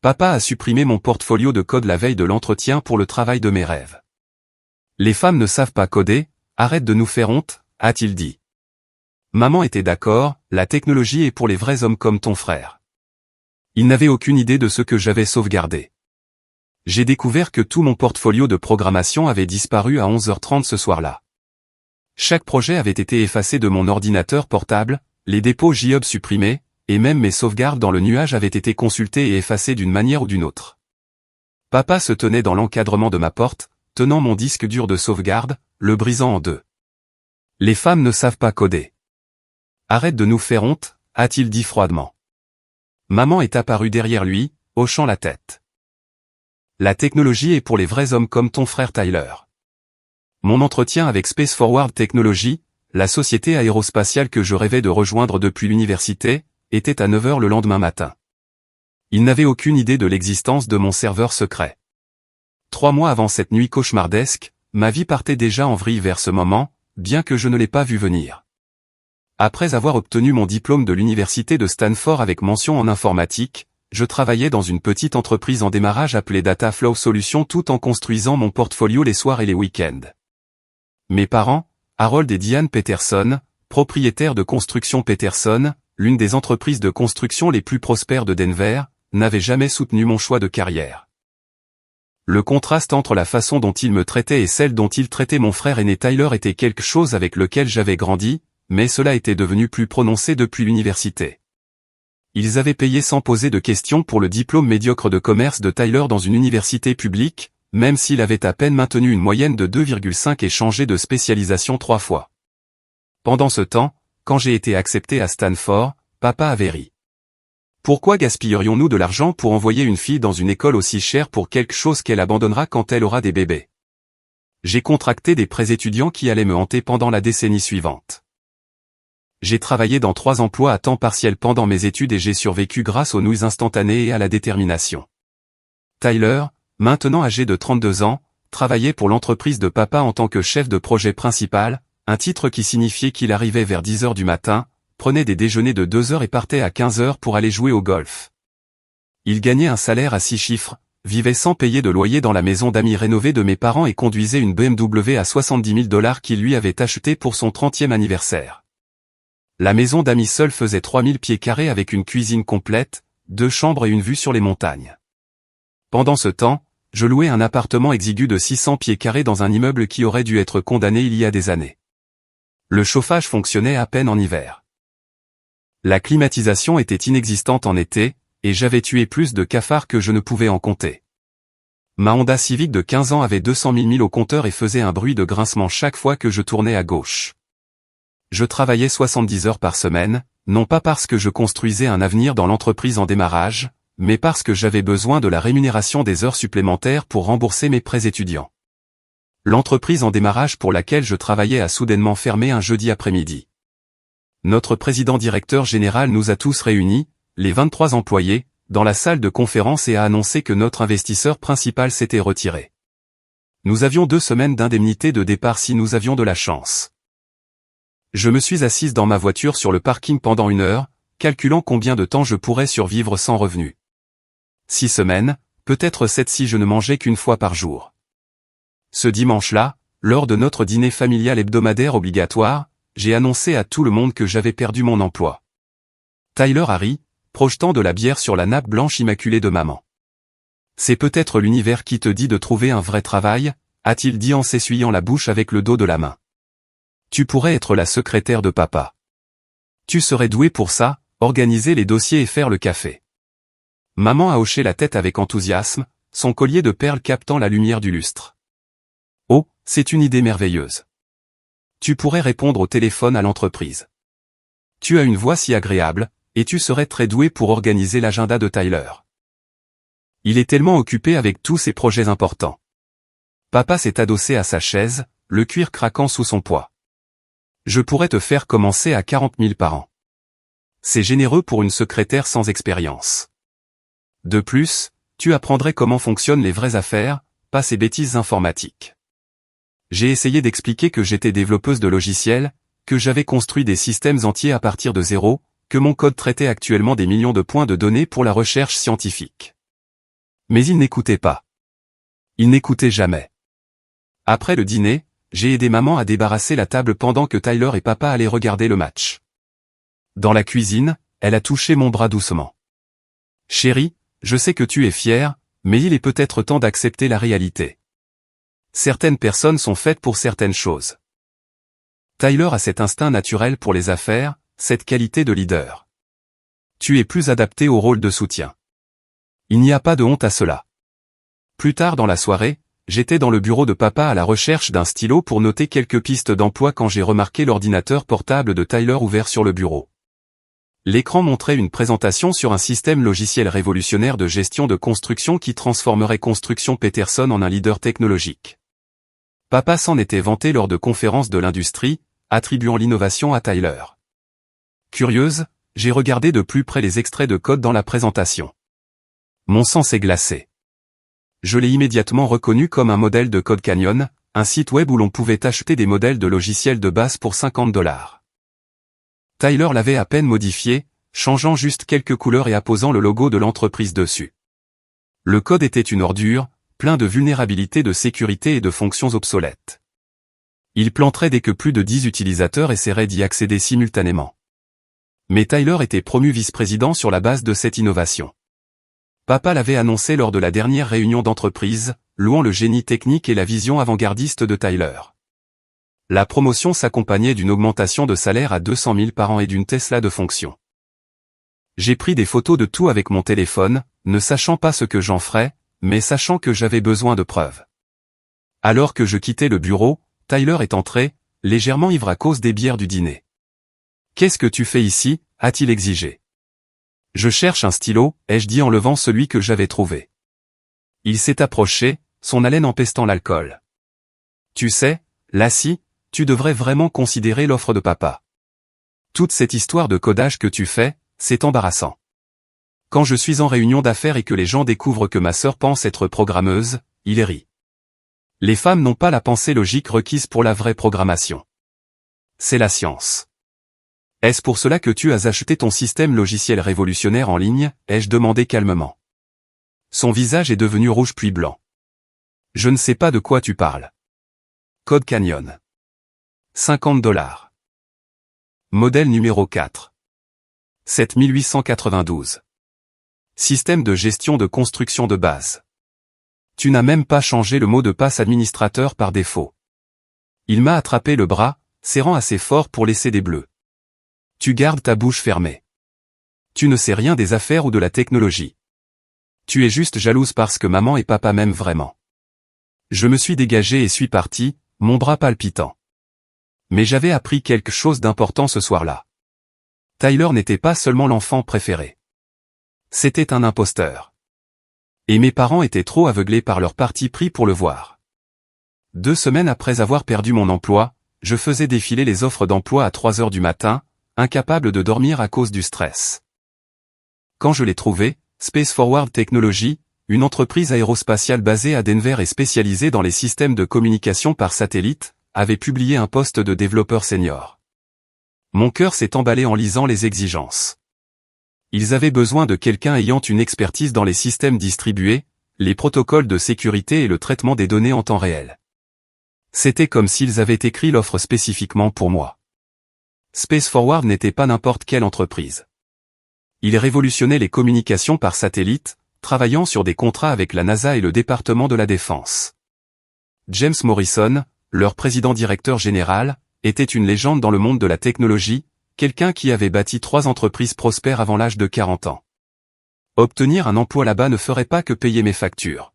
Papa a supprimé mon portfolio de code la veille de l'entretien pour le travail de mes rêves. Les femmes ne savent pas coder, arrête de nous faire honte, a-t-il dit. Maman était d'accord, la technologie est pour les vrais hommes comme ton frère. Il n'avait aucune idée de ce que j'avais sauvegardé. J'ai découvert que tout mon portfolio de programmation avait disparu à 11h30 ce soir-là. Chaque projet avait été effacé de mon ordinateur portable, les dépôts GitHub supprimés, et même mes sauvegardes dans le nuage avaient été consultées et effacées d'une manière ou d'une autre. Papa se tenait dans l'encadrement de ma porte, tenant mon disque dur de sauvegarde, le brisant en deux. Les femmes ne savent pas coder. Arrête de nous faire honte, a-t-il dit froidement. Maman est apparue derrière lui, hochant la tête. La technologie est pour les vrais hommes comme ton frère Tyler. Mon entretien avec Space Forward Technology, la société aérospatiale que je rêvais de rejoindre depuis l'université, était à 9h le lendemain matin. Il n'avait aucune idée de l'existence de mon serveur secret. 3 mois avant cette nuit cauchemardesque, ma vie partait déjà en vrille vers ce moment, bien que je ne l'ai pas vu venir. Après avoir obtenu mon diplôme de l'université de Stanford avec mention en informatique, je travaillais dans une petite entreprise en démarrage appelée Data Flow Solutions tout en construisant mon portfolio les soirs et les week-ends. Mes parents, Harold et Diane Peterson, propriétaires de Construction Peterson, l'une des entreprises de construction les plus prospères de Denver, n'avaient jamais soutenu mon choix de carrière. Le contraste entre la façon dont ils me traitaient et celle dont ils traitaient mon frère aîné Tyler était quelque chose avec lequel j'avais grandi, mais cela était devenu plus prononcé depuis l'université. Ils avaient payé sans poser de questions pour le diplôme médiocre de commerce de Tyler dans une université publique, même s'il avait à peine maintenu une moyenne de 2,5 et changé de spécialisation 3 fois. Pendant ce temps, quand j'ai été accepté à Stanford, papa avait ri. Pourquoi gaspillerions-nous de l'argent pour envoyer une fille dans une école aussi chère pour quelque chose qu'elle abandonnera quand elle aura des bébés? J'ai contracté des prêts étudiants qui allaient me hanter pendant la décennie suivante. J'ai travaillé dans 3 emplois à temps partiel pendant mes études et j'ai survécu grâce aux nouilles instantanées et à la détermination. Tyler, maintenant âgé de 32 ans, travaillait pour l'entreprise de papa en tant que chef de projet principal, un titre qui signifiait qu'il arrivait vers 10h du matin, prenait des déjeuners de 2 heures et partait à 15h pour aller jouer au golf. Il gagnait un salaire à 6 chiffres, vivait sans payer de loyer dans la maison d'amis rénovée de mes parents et conduisait une BMW à $70 000 qu'il lui avait achetée pour son 30e anniversaire. La maison d'amis seule faisait 3000 pieds carrés avec une cuisine complète, 2 chambres et une vue sur les montagnes. Pendant ce temps, je louais un appartement exigu de 600 pieds carrés dans un immeuble qui aurait dû être condamné il y a des années. Le chauffage fonctionnait à peine en hiver. La climatisation était inexistante en été, et j'avais tué plus de cafards que je ne pouvais en compter. Ma Honda Civic de 15 ans avait 200 000 milles au compteur et faisait un bruit de grincement chaque fois que je tournais à gauche. Je travaillais 70 heures par semaine, non pas parce que je construisais un avenir dans l'entreprise en démarrage, mais parce que j'avais besoin de la rémunération des heures supplémentaires pour rembourser mes prêts étudiants. L'entreprise en démarrage pour laquelle je travaillais a soudainement fermé un jeudi après-midi. Notre président-directeur général nous a tous réunis, les 23 employés, dans la salle de conférence et a annoncé que notre investisseur principal s'était retiré. Nous avions 2 semaines d'indemnité de départ si nous avions de la chance. Je me suis assise dans ma voiture sur le parking pendant 1 heure, calculant combien de temps je pourrais survivre sans revenu. 6 semaines, peut-être 7 si je ne mangeais qu'une fois par jour. Ce dimanche-là, lors de notre dîner familial hebdomadaire obligatoire, j'ai annoncé à tout le monde que j'avais perdu mon emploi. Tyler a ri, projetant de la bière sur la nappe blanche immaculée de maman. C'est peut-être l'univers qui te dit de trouver un vrai travail, a-t-il dit en s'essuyant la bouche avec le dos de la main. Tu pourrais être la secrétaire de papa. Tu serais doué pour ça, organiser les dossiers et faire le café. Maman a hoché la tête avec enthousiasme, son collier de perles captant la lumière du lustre. Oh, c'est une idée merveilleuse. Tu pourrais répondre au téléphone à l'entreprise. Tu as une voix si agréable, et tu serais très doué pour organiser l'agenda de Tyler. Il est tellement occupé avec tous ses projets importants. Papa s'est adossé à sa chaise, le cuir craquant sous son poids. Je pourrais te faire commencer à 40 000 par an. C'est généreux pour une secrétaire sans expérience. De plus, tu apprendrais comment fonctionnent les vraies affaires, pas ces bêtises informatiques. J'ai essayé d'expliquer que j'étais développeuse de logiciels, que j'avais construit des systèmes entiers à partir de zéro, que mon code traitait actuellement des millions de points de données pour la recherche scientifique. Mais il n'écoutait pas. Il n'écoutait jamais. Après le dîner, j'ai aidé maman à débarrasser la table pendant que Tyler et papa allaient regarder le match. Dans la cuisine, elle a touché mon bras doucement. Chérie, je sais que tu es fière, mais il est peut-être temps d'accepter la réalité. Certaines personnes sont faites pour certaines choses. Tyler a cet instinct naturel pour les affaires, cette qualité de leader. Tu es plus adapté au rôle de soutien. Il n'y a pas de honte à cela. Plus tard dans la soirée, j'étais dans le bureau de papa à la recherche d'un stylo pour noter quelques pistes d'emploi quand j'ai remarqué l'ordinateur portable de Tyler ouvert sur le bureau. L'écran montrait une présentation sur un système logiciel révolutionnaire de gestion de construction qui transformerait Construction Peterson en un leader technologique. Papa s'en était vanté lors de conférences de l'industrie, attribuant l'innovation à Tyler. Curieuse, j'ai regardé de plus près les extraits de code dans la présentation. Mon sang s'est glacé. Je l'ai immédiatement reconnu comme un modèle de Code Canyon, un site web où l'on pouvait acheter des modèles de logiciels de base pour $50. Tyler l'avait à peine modifié, changeant juste quelques couleurs et apposant le logo de l'entreprise dessus. Le code était une ordure, plein de vulnérabilités de sécurité et de fonctions obsolètes. Il planterait dès que plus de 10 utilisateurs essaieraient d'y accéder simultanément. Mais Tyler était promu vice-président sur la base de cette innovation. Papa l'avait annoncé lors de la dernière réunion d'entreprise, louant le génie technique et la vision avant-gardiste de Tyler. La promotion s'accompagnait d'une augmentation de salaire à 200 000 par an et d'une Tesla de fonction. J'ai pris des photos de tout avec mon téléphone, ne sachant pas ce que j'en ferais, mais sachant que j'avais besoin de preuves. Alors que je quittais le bureau, Tyler est entré, légèrement ivre à cause des bières du dîner. « Qu'est-ce que tu fais ici » a-t-il exigé. « Je cherche un stylo » ai-je dit en levant celui que j'avais trouvé. Il s'est approché, son haleine empestant l'alcool. « Tu sais, Lassie, tu devrais vraiment considérer l'offre de papa. Toute cette histoire de codage que tu fais, c'est embarrassant. Quand je suis en réunion d'affaires et que les gens découvrent que ma sœur pense être programmeuse, il rit. Les femmes n'ont pas la pensée logique requise pour la vraie programmation. C'est la science. Est-ce pour cela que tu as acheté ton système logiciel révolutionnaire en ligne, ai-je demandé calmement. Son visage est devenu rouge puis blanc. Je ne sais pas de quoi tu parles. Code Canyon. $50. Modèle numéro 4. 7892. Système de gestion de construction de base. Tu n'as même pas changé le mot de passe administrateur par défaut. Il m'a attrapé le bras, serrant assez fort pour laisser des bleus. Tu gardes ta bouche fermée. Tu ne sais rien des affaires ou de la technologie. Tu es juste jalouse parce que maman et papa m'aiment vraiment. Je me suis dégagé et suis parti, mon bras palpitant. Mais j'avais appris quelque chose d'important ce soir-là. Tyler n'était pas seulement l'enfant préféré. C'était un imposteur. Et mes parents étaient trop aveuglés par leur parti pris pour le voir. 2 semaines après avoir perdu mon emploi, je faisais défiler les offres d'emploi à 3 heures du matin, incapable de dormir à cause du stress. Quand je l'ai trouvé, Space Forward Technology, une entreprise aérospatiale basée à Denver et spécialisée dans les systèmes de communication par satellite, avait publié un poste de développeur senior. Mon cœur s'est emballé en lisant les exigences. Ils avaient besoin de quelqu'un ayant une expertise dans les systèmes distribués, les protocoles de sécurité et le traitement des données en temps réel. C'était comme s'ils avaient écrit l'offre spécifiquement pour moi. Space Forward n'était pas n'importe quelle entreprise. Il révolutionnait les communications par satellite, travaillant sur des contrats avec la NASA et le département de la Défense. James Morrison, leur président-directeur général, était une légende dans le monde de la technologie, quelqu'un qui avait bâti 3 entreprises prospères avant l'âge de 40 ans. Obtenir un emploi là-bas ne ferait pas que payer mes factures.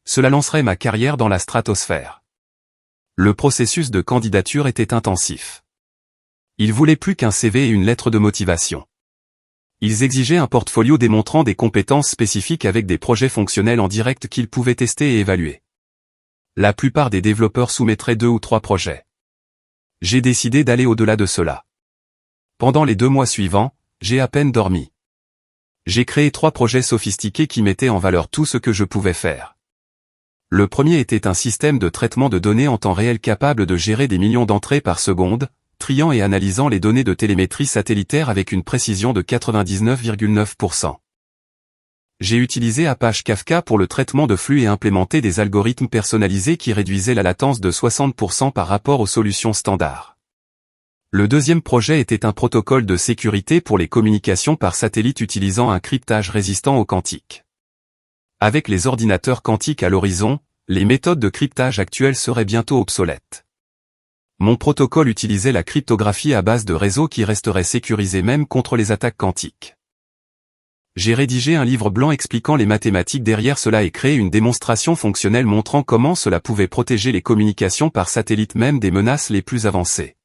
Cela lancerait ma carrière dans la stratosphère. Le processus de candidature était intensif. Ils voulaient plus qu'un CV et une lettre de motivation. Ils exigeaient un portfolio démontrant des compétences spécifiques avec des projets fonctionnels en direct qu'ils pouvaient tester et évaluer. La plupart des développeurs soumettraient 2 ou 3 projets. J'ai décidé d'aller au-delà de cela. Pendant les 2 mois suivants, j'ai à peine dormi. J'ai créé 3 projets sophistiqués qui mettaient en valeur tout ce que je pouvais faire. Le premier était un système de traitement de données en temps réel capable de gérer des millions d'entrées par seconde, triant et analysant les données de télémétrie satellitaire avec une précision de 99,9%. J'ai utilisé Apache Kafka pour le traitement de flux et implémenté des algorithmes personnalisés qui réduisaient la latence de 60% par rapport aux solutions standards. Le deuxième projet était un protocole de sécurité pour les communications par satellite utilisant un cryptage résistant au quantique. Avec les ordinateurs quantiques à l'horizon, les méthodes de cryptage actuelles seraient bientôt obsolètes. Mon protocole utilisait la cryptographie à base de réseaux qui resterait sécurisé même contre les attaques quantiques. J'ai rédigé un livre blanc expliquant les mathématiques derrière cela et créé une démonstration fonctionnelle montrant comment cela pouvait protéger les communications par satellite même des menaces les plus avancées.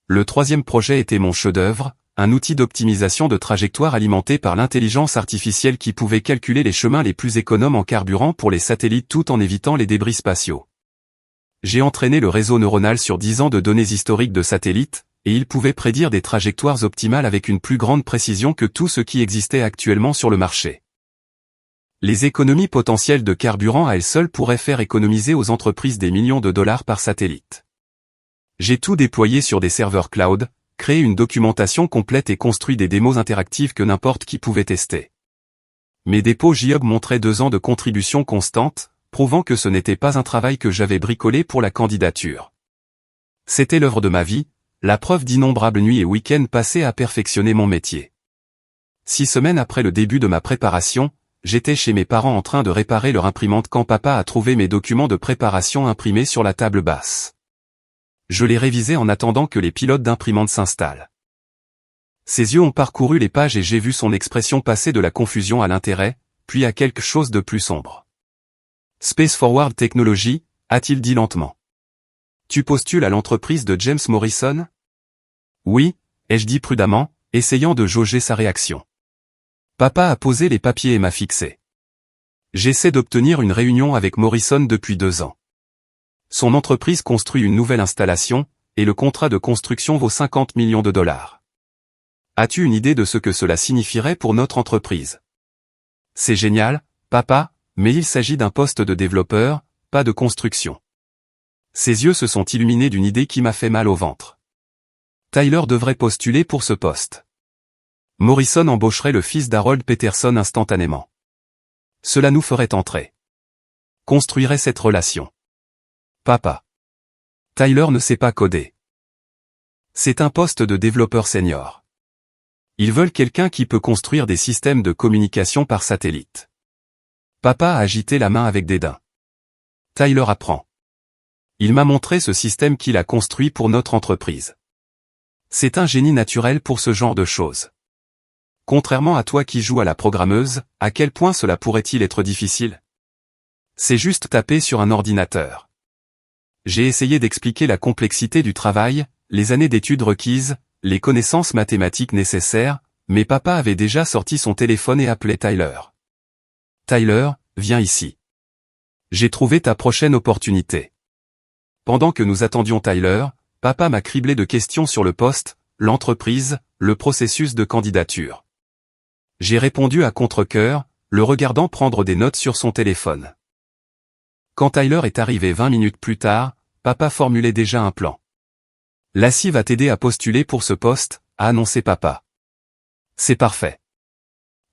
Le troisième projet était mon chef-d'œuvre, un outil d'optimisation de trajectoire alimenté par l'intelligence artificielle qui pouvait calculer les chemins les plus économes en carburant pour les satellites tout en évitant les débris spatiaux. J'ai entraîné le réseau neuronal sur 10 ans de données historiques de satellites, et il pouvait prédire des trajectoires optimales avec une plus grande précision que tout ce qui existait actuellement sur le marché. Les économies potentielles de carburant à elles seules pourraient faire économiser aux entreprises des millions de dollars par satellite. J'ai tout déployé sur des serveurs cloud, créé une documentation complète et construit des démos interactives que n'importe qui pouvait tester. Mes dépôts GitHub montraient 2 ans de contribution constante, prouvant que ce n'était pas un travail que j'avais bricolé pour la candidature. C'était l'œuvre de ma vie, la preuve d'innombrables nuits et week-ends passés à perfectionner mon métier. 6 semaines après le début de ma préparation, j'étais chez mes parents en train de réparer leur imprimante quand papa a trouvé mes documents de préparation imprimés sur la table basse. Je les révisais en attendant que les pilotes d'imprimante s'installent. Ses yeux ont parcouru les pages et j'ai vu son expression passer de la confusion à l'intérêt, puis à quelque chose de plus sombre. Space Forward Technology, a-t-il dit lentement. Tu postules à l'entreprise de James Morrison? Oui, ai-je dit prudemment, essayant de jauger sa réaction. Papa a posé les papiers et m'a fixé. J'essaie d'obtenir une réunion avec Morrison depuis 2 ans. Son entreprise construit une nouvelle installation, et le contrat de construction vaut 50 millions de dollars. As-tu une idée de ce que cela signifierait pour notre entreprise? C'est génial, papa, mais il s'agit d'un poste de développeur, pas de construction. Ses yeux se sont illuminés d'une idée qui m'a fait mal au ventre. Tyler devrait postuler pour ce poste. Morrison embaucherait le fils d'Harold Peterson instantanément. Cela nous ferait entrer. Construirait cette relation. Papa. Tyler ne sait pas coder. C'est un poste de développeur senior. Ils veulent quelqu'un qui peut construire des systèmes de communication par satellite. Papa a agité la main avec dédain. Tyler apprend. Il m'a montré ce système qu'il a construit pour notre entreprise. C'est un génie naturel pour ce genre de choses. Contrairement à toi qui joues à la programmeuse, à quel point cela pourrait-il être difficile? C'est juste taper sur un ordinateur. J'ai essayé d'expliquer la complexité du travail, les années d'études requises, les connaissances mathématiques nécessaires, mais papa avait déjà sorti son téléphone et appelait Tyler. Tyler, viens ici. J'ai trouvé ta prochaine opportunité. Pendant que nous attendions Tyler, papa m'a criblé de questions sur le poste, l'entreprise, le processus de candidature. J'ai répondu à contre-cœur, le regardant prendre des notes sur son téléphone. Quand Tyler est arrivé 20 minutes plus tard, papa formulait déjà un plan. Lassie va t'aider à postuler pour ce poste, a annoncé papa. C'est parfait.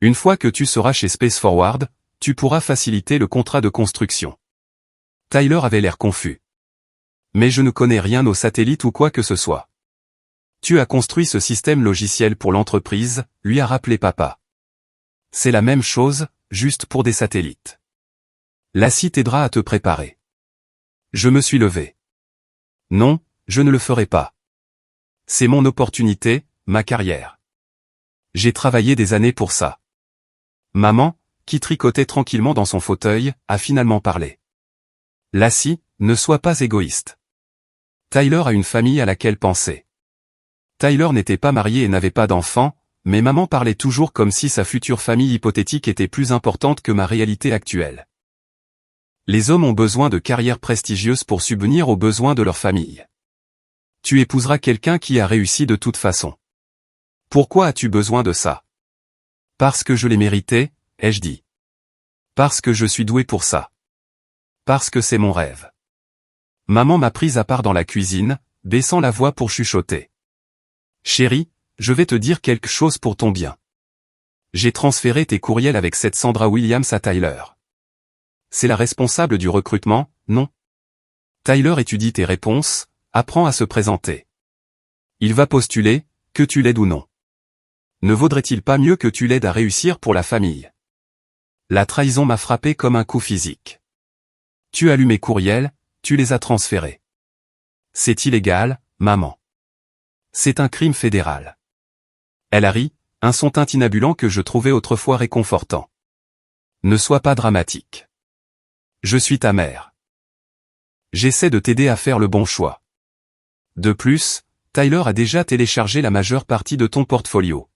Une fois que tu seras chez Space Forward, tu pourras faciliter le contrat de construction. Tyler avait l'air confus. Mais je ne connais rien aux satellites ou quoi que ce soit. Tu as construit ce système logiciel pour l'entreprise, lui a rappelé papa. C'est la même chose, juste pour des satellites. Lassie t'aidera à te préparer. Je me suis levé. Non, je ne le ferai pas. C'est mon opportunité, ma carrière. J'ai travaillé des années pour ça. Maman, qui tricotait tranquillement dans son fauteuil, a finalement parlé. Lassie, ne sois pas égoïste. Tyler a une famille à laquelle penser. Tyler n'était pas marié et n'avait pas d'enfants, mais maman parlait toujours comme si sa future famille hypothétique était plus importante que ma réalité actuelle. Les hommes ont besoin de carrières prestigieuses pour subvenir aux besoins de leur famille. Tu épouseras quelqu'un qui a réussi de toute façon. Pourquoi as-tu besoin de ça? Parce que je l'ai mérité, ai-je dit. Parce que je suis doué pour ça. Parce que c'est mon rêve. Maman m'a prise à part dans la cuisine, baissant la voix pour chuchoter. Chérie, je vais te dire quelque chose pour ton bien. J'ai transféré tes courriels avec cette Sandra Williams à Tyler. C'est la responsable du recrutement, non? Tyler étudie tes réponses, apprend à se présenter. Il va postuler, que tu l'aides ou non. Ne vaudrait-il pas mieux que tu l'aides à réussir pour la famille? La trahison m'a frappé comme un coup physique. Tu as lu mes courriels, tu les as transférés. C'est illégal, maman. C'est un crime fédéral. Elle a ri, un son tintinnabulent que je trouvais autrefois réconfortant. Ne sois pas dramatique. Je suis ta mère. J'essaie de t'aider à faire le bon choix. De plus, Tyler a déjà téléchargé la majeure partie de ton portfolio.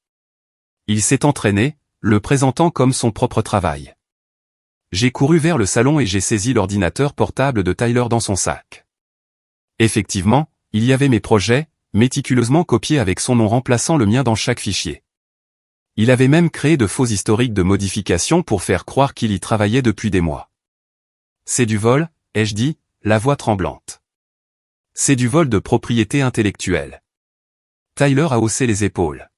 Il s'est entraîné, le présentant comme son propre travail. J'ai couru vers le salon et j'ai saisi l'ordinateur portable de Tyler dans son sac. Effectivement, il y avait mes projets, méticuleusement copiés avec son nom remplaçant le mien dans chaque fichier. Il avait même créé de faux historiques de modifications pour faire croire qu'il y travaillait depuis des mois. C'est du vol, ai-je dit, la voix tremblante. C'est du vol de propriété intellectuelle. Tyler a haussé les épaules.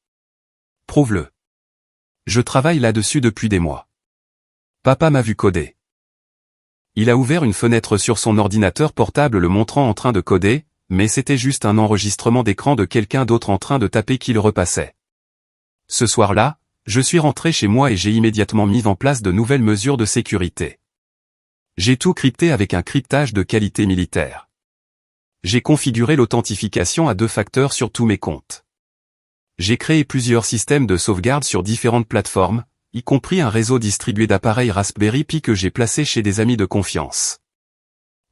Prouve-le. Je travaille là-dessus depuis des mois. Papa m'a vu coder. Il a ouvert une fenêtre sur son ordinateur portable le montrant en train de coder, mais c'était juste un enregistrement d'écran de quelqu'un d'autre en train de taper qui le repassait. Ce soir-là, je suis rentré chez moi et j'ai immédiatement mis en place de nouvelles mesures de sécurité. J'ai tout crypté avec un cryptage de qualité militaire. J'ai configuré l'authentification à 2 facteurs sur tous mes comptes. J'ai créé plusieurs systèmes de sauvegarde sur différentes plateformes, y compris un réseau distribué d'appareils Raspberry Pi que j'ai placé chez des amis de confiance.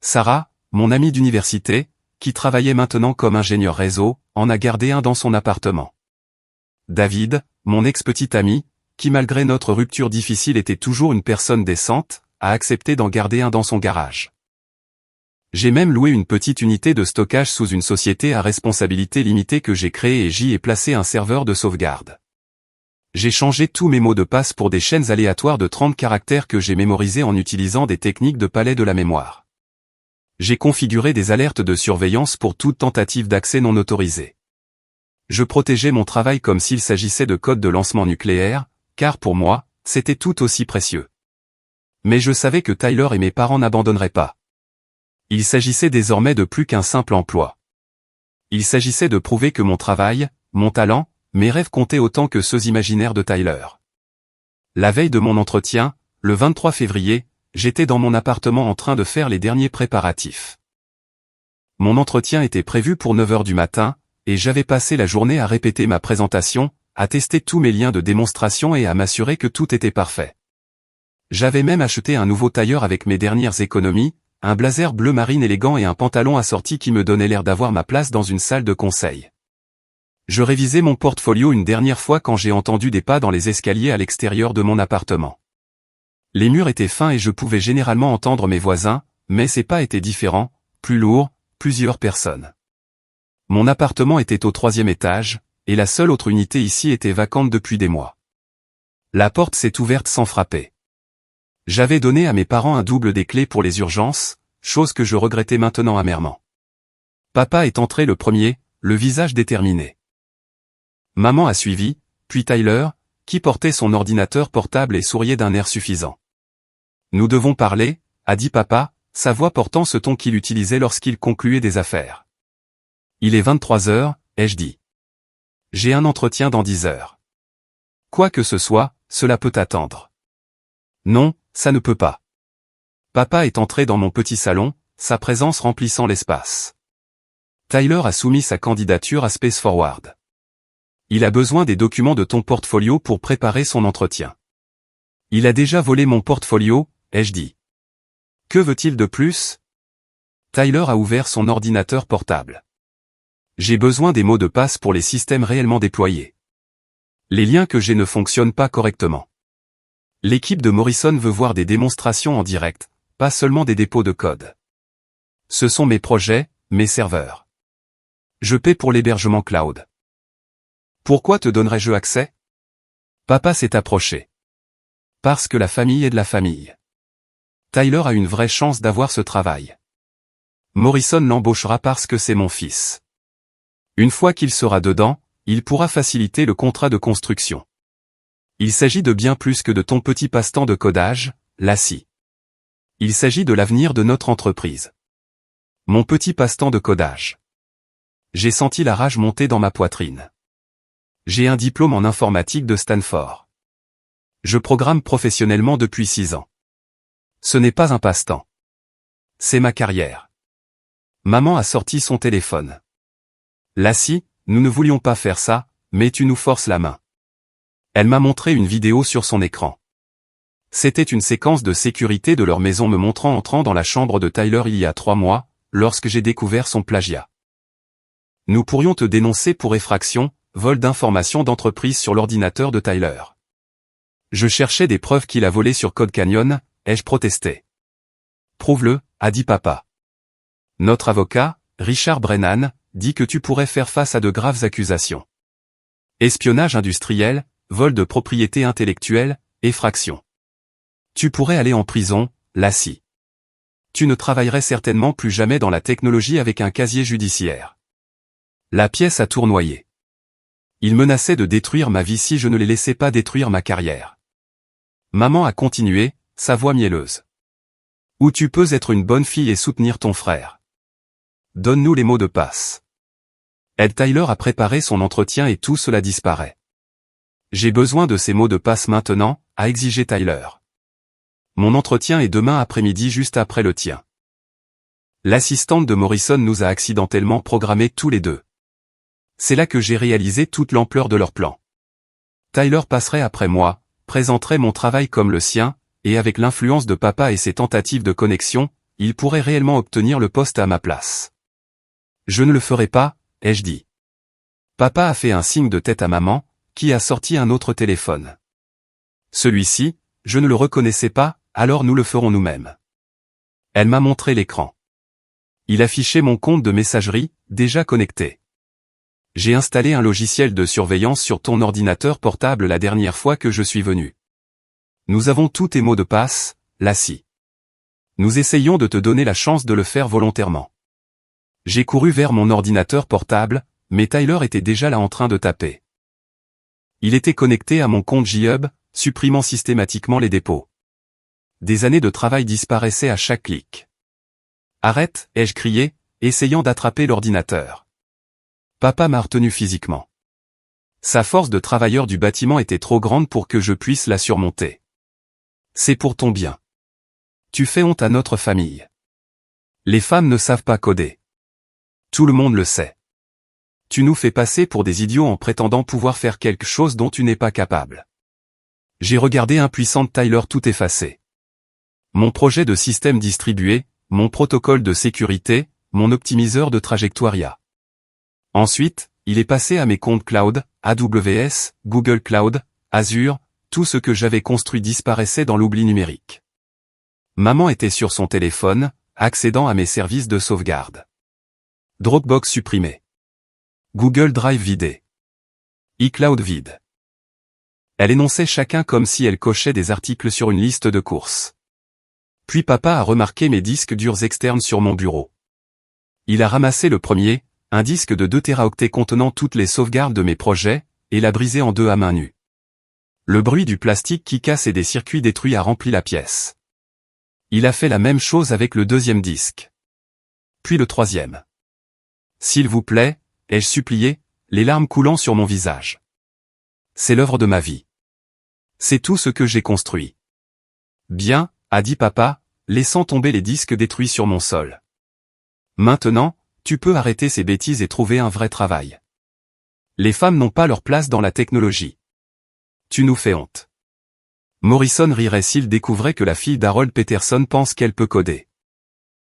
Sarah, mon amie d'université, qui travaillait maintenant comme ingénieur réseau, en a gardé un dans son appartement. David, mon ex-petit ami, qui malgré notre rupture difficile était toujours une personne décente, a accepté d'en garder un dans son garage. J'ai même loué une petite unité de stockage sous une société à responsabilité limitée que j'ai créée et j'y ai placé un serveur de sauvegarde. J'ai changé tous mes mots de passe pour des chaînes aléatoires de 30 caractères que j'ai mémorisés en utilisant des techniques de palais de la mémoire. J'ai configuré des alertes de surveillance pour toute tentative d'accès non autorisé. Je protégeais mon travail comme s'il s'agissait de code de lancement nucléaire, car pour moi, c'était tout aussi précieux. Mais je savais que Tyler et mes parents n'abandonneraient pas. Il s'agissait désormais de plus qu'un simple emploi. Il s'agissait de prouver que mon travail, mon talent, mes rêves comptaient autant que ceux imaginaires de Tyler. La veille de mon entretien, le 23 février, j'étais dans mon appartement en train de faire les derniers préparatifs. Mon entretien était prévu pour 9 h du matin, et j'avais passé la journée à répéter ma présentation, à tester tous mes liens de démonstration et à m'assurer que tout était parfait. J'avais même acheté un nouveau tailleur avec mes dernières économies, un blazer bleu marine élégant et un pantalon assorti qui me donnait l'air d'avoir ma place dans une salle de conseil. Je révisais mon portfolio une dernière fois quand j'ai entendu des pas dans les escaliers à l'extérieur de mon appartement. Les murs étaient fins et je pouvais généralement entendre mes voisins, mais ces pas étaient différents, plus lourds, plusieurs personnes. Mon appartement était au 3e étage, et la seule autre unité ici était vacante depuis des mois. La porte s'est ouverte sans frapper. J'avais donné à mes parents un double des clés pour les urgences, chose que je regrettais maintenant amèrement. Papa est entré le premier, le visage déterminé. Maman a suivi, puis Tyler, qui portait son ordinateur portable et souriait d'un air suffisant. Nous devons parler, a dit papa, sa voix portant ce ton qu'il utilisait lorsqu'il concluait des affaires. Il est 23 h, ai-je dit. J'ai un entretien dans 10 heures. Quoi que ce soit, cela peut attendre. Non, ça ne peut pas. Papa est entré dans mon petit salon, sa présence remplissant l'espace. Tyler a soumis sa candidature à Space Forward. Il a besoin des documents de ton portfolio pour préparer son entretien. Il a déjà volé mon portfolio, ai-je dit. Que veut-il de plus? Tyler a ouvert son ordinateur portable. J'ai besoin des mots de passe pour les systèmes réellement déployés. Les liens que j'ai ne fonctionnent pas correctement. L'équipe de Morrison veut voir des démonstrations en direct, pas seulement des dépôts de code. Ce sont mes projets, mes serveurs. Je paie pour l'hébergement cloud. Pourquoi te donnerais-je accès? Papa s'est approché. Parce que la famille est de la famille. Tyler a une vraie chance d'avoir ce travail. Morrison l'embauchera parce que c'est mon fils. Une fois qu'il sera dedans, il pourra faciliter le contrat de construction. Il s'agit de bien plus que de ton petit passe-temps de codage, Lassie. Il s'agit de l'avenir de notre entreprise. Mon petit passe-temps de codage. J'ai senti la rage monter dans ma poitrine. J'ai un diplôme en informatique de Stanford. Je programme professionnellement depuis 6 ans. Ce n'est pas un passe-temps. C'est ma carrière. Maman a sorti son téléphone. Lassie, nous ne voulions pas faire ça, mais tu nous forces la main. Elle m'a montré une vidéo sur son écran. C'était une séquence de sécurité de leur maison me montrant entrant dans la chambre de Tyler il y a 3 mois, lorsque j'ai découvert son plagiat. Nous pourrions te dénoncer pour effraction, vol d'informations d'entreprise sur l'ordinateur de Tyler. Je cherchais des preuves qu'il a volé sur Code Canyon, ai-je protesté. Prouve-le, a dit papa. Notre avocat, Richard Brennan, dit que tu pourrais faire face à de graves accusations. Espionnage industriel, vol de propriété intellectuelle, effraction. Tu pourrais aller en prison, Lassie. Tu ne travaillerais certainement plus jamais dans la technologie avec un casier judiciaire. La pièce a tournoyé. Il menaçait de détruire ma vie si je ne les laissais pas détruire ma carrière. Maman a continué, sa voix mielleuse. Ou tu peux être une bonne fille et soutenir ton frère. Donne-nous les mots de passe. Ed Tyler a préparé son entretien et tout cela disparaît. J'ai besoin de ces mots de passe maintenant, a exigé Tyler. Mon entretien est demain après-midi juste après le tien. L'assistante de Morrison nous a accidentellement programmés tous les deux. C'est là que j'ai réalisé toute l'ampleur de leur plan. Tyler passerait après moi, présenterait mon travail comme le sien, et avec l'influence de papa et ses tentatives de connexion, il pourrait réellement obtenir le poste à ma place. Je ne le ferai pas, ai-je dit. Papa a fait un signe de tête à maman, qui a sorti un autre téléphone. Celui-ci, je ne le reconnaissais pas, alors nous le ferons nous-mêmes. Elle m'a montré l'écran. Il affichait mon compte de messagerie, déjà connecté. J'ai installé un logiciel de surveillance sur ton ordinateur portable la dernière fois que je suis venu. Nous avons tous tes mots de passe, Lassie. Nous essayons de te donner la chance de le faire volontairement. J'ai couru vers mon ordinateur portable, mais Tyler était déjà là en train de taper. Il était connecté à mon compte J-Hub, supprimant systématiquement les dépôts. Des années de travail disparaissaient à chaque clic. Arrête, ai-je crié, essayant d'attraper l'ordinateur. Papa m'a retenu physiquement. Sa force de travailleur du bâtiment était trop grande pour que je puisse la surmonter. C'est pour ton bien. Tu fais honte à notre famille. Les femmes ne savent pas coder. Tout le monde le sait. Tu nous fais passer pour des idiots en prétendant pouvoir faire quelque chose dont tu n'es pas capable. J'ai regardé impuissante Tyler tout effacer. Mon projet de système distribué, mon protocole de sécurité, mon optimiseur de trajectoria. Ensuite, il est passé à mes comptes cloud, AWS, Google Cloud, Azure, tout ce que j'avais construit disparaissait dans l'oubli numérique. Maman était sur son téléphone, accédant à mes services de sauvegarde. Dropbox supprimé. Google Drive vidé. iCloud vide. Elle énonçait chacun comme si elle cochait des articles sur une liste de courses. Puis papa a remarqué mes disques durs externes sur mon bureau. Il a ramassé le premier, un disque de 2 téraoctets contenant toutes les sauvegardes de mes projets, et l'a brisé en 2 à main nue. Le bruit du plastique qui casse et des circuits détruits a rempli la pièce. Il a fait la même chose avec le 2e disque. Puis le 3e. S'il vous plaît, ai-je supplié, les larmes coulant sur mon visage. C'est l'œuvre de ma vie. C'est tout ce que j'ai construit. Bien, a dit papa, laissant tomber les disques détruits sur mon sol. Maintenant, tu peux arrêter ces bêtises et trouver un vrai travail. Les femmes n'ont pas leur place dans la technologie. Tu nous fais honte. Morrison rirait s'il découvrait que la fille d'Harold Peterson pense qu'elle peut coder.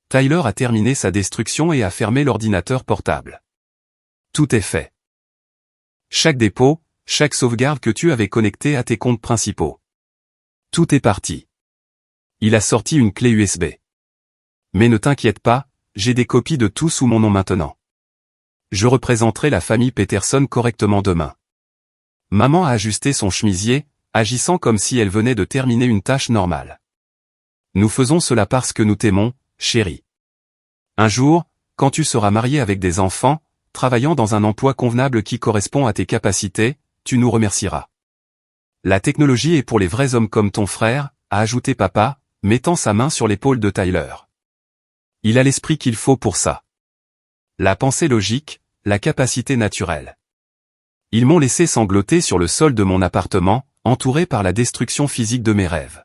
Tyler a terminé sa destruction et a fermé l'ordinateur portable. Tout est fait. Chaque dépôt, chaque sauvegarde que tu avais connecté à tes comptes principaux. Tout est parti. Il a sorti une clé USB. Mais ne t'inquiète pas, j'ai des copies de tout sous mon nom maintenant. Je représenterai la famille Peterson correctement demain. Maman a ajusté son chemisier, agissant comme si elle venait de terminer une tâche normale. Nous faisons cela parce que nous t'aimons, chérie. Un jour, quand tu seras marié avec des enfants, travaillant dans un emploi convenable qui correspond à tes capacités, tu nous remercieras. La technologie est pour les vrais hommes comme ton frère, a ajouté papa, mettant sa main sur l'épaule de Tyler. Il a l'esprit qu'il faut pour ça. La pensée logique, la capacité naturelle. Ils m'ont laissé sangloter sur le sol de mon appartement, entouré par la destruction physique de mes rêves.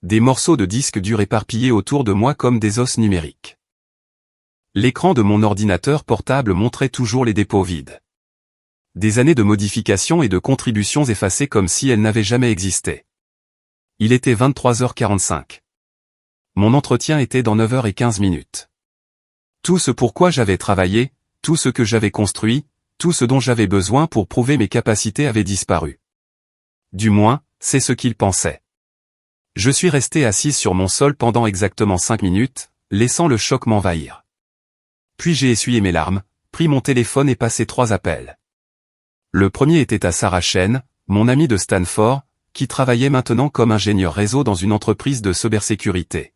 Des morceaux de disques durs éparpillés autour de moi comme des os numériques. L'écran de mon ordinateur portable montrait toujours les dépôts vides. Des années de modifications et de contributions effacées comme si elles n'avaient jamais existé. Il était 23h45. Mon entretien était dans 9h15. Tout ce pourquoi j'avais travaillé, tout ce que j'avais construit, tout ce dont j'avais besoin pour prouver mes capacités avait disparu. Du moins, c'est ce qu'il pensait. Je suis resté assis sur mon sol pendant exactement 5 minutes, laissant le choc m'envahir. Puis j'ai essuyé mes larmes, pris mon téléphone et passé 3 appels. Le premier était à Sarah Chen, mon amie de Stanford, qui travaillait maintenant comme ingénieur réseau dans une entreprise de cybersécurité.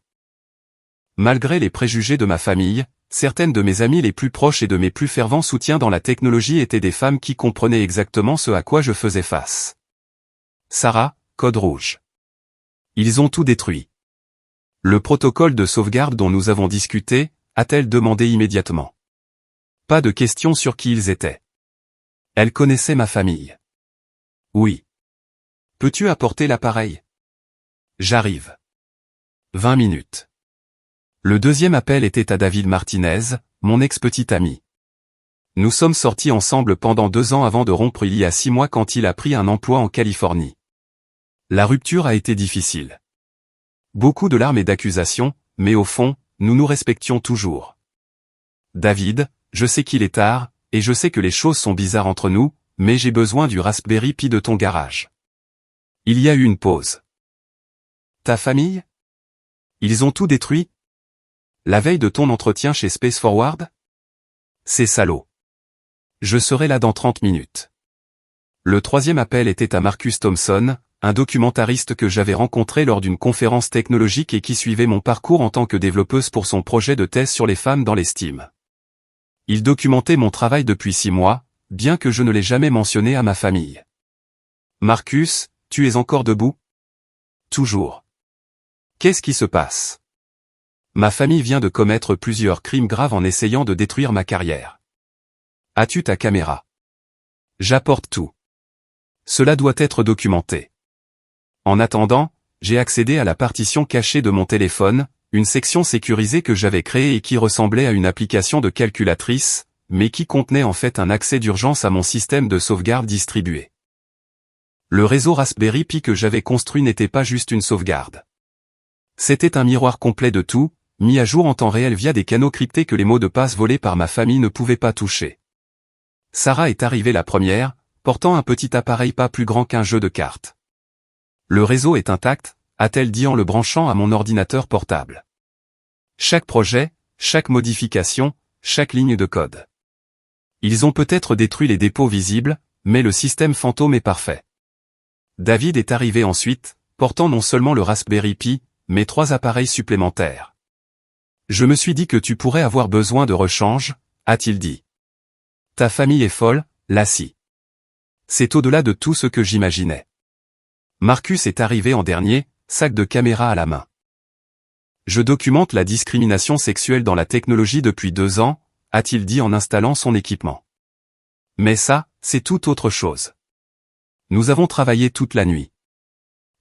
Malgré les préjugés de ma famille, certaines de mes amies les plus proches et de mes plus fervents soutiens dans la technologie étaient des femmes qui comprenaient exactement ce à quoi je faisais face. Sarah, code rouge. Ils ont tout détruit. Le protocole de sauvegarde dont nous avons discuté, a-t-elle demandé immédiatement. Pas de questions sur qui ils étaient. Elle connaissait ma famille. Oui. Peux-tu apporter l'appareil? J'arrive. 20 minutes. Le deuxième appel était à David Martinez, mon ex-petit ami. Nous sommes sortis ensemble pendant 2 ans avant de rompre il y a 6 mois quand il a pris un emploi en Californie. La rupture a été difficile. Beaucoup de larmes et d'accusations, mais au fond, nous nous respections toujours. David, je sais qu'il est tard, et je sais que les choses sont bizarres entre nous, mais j'ai besoin du Raspberry Pi de ton garage. Il y a eu une pause. Ta famille? Ils ont tout détruit? La veille de ton entretien chez Space Forward? C'est salaud. Je serai là dans 30 minutes. Le troisième appel était à Marcus Thompson, un documentariste que j'avais rencontré lors d'une conférence technologique et qui suivait mon parcours en tant que développeuse pour son projet de thèse sur les femmes dans l'estime. Il documentait mon travail depuis 6 mois, bien que je ne l'ai jamais mentionné à ma famille. Marcus, tu es encore debout? Toujours. Qu'est-ce qui se passe? Ma famille vient de commettre plusieurs crimes graves en essayant de détruire ma carrière. As-tu ta caméra? J'apporte tout. Cela doit être documenté. En attendant, j'ai accédé à la partition cachée de mon téléphone, une section sécurisée que j'avais créée et qui ressemblait à une application de calculatrice, mais qui contenait en fait un accès d'urgence à mon système de sauvegarde distribué. Le réseau Raspberry Pi que j'avais construit n'était pas juste une sauvegarde. C'était un miroir complet de tout, mis à jour en temps réel via des canaux cryptés que les mots de passe volés par ma famille ne pouvaient pas toucher. Sarah est arrivée la première, portant un petit appareil pas plus grand qu'un jeu de cartes. Le réseau est intact, a-t-elle dit en le branchant à mon ordinateur portable. Chaque projet, chaque modification, chaque ligne de code. Ils ont peut-être détruit les dépôts visibles, mais le système fantôme est parfait. David est arrivé ensuite, portant non seulement le Raspberry Pi, mais 3 appareils supplémentaires. Je me suis dit que tu pourrais avoir besoin de rechange, a-t-il dit. Ta famille est folle, Lassie. C'est au-delà de tout ce que j'imaginais. Marcus est arrivé en dernier, sac de caméra à la main. Je documente la discrimination sexuelle dans la technologie depuis 2 ans, a-t-il dit en installant son équipement. Mais ça, c'est tout autre chose. Nous avons travaillé toute la nuit.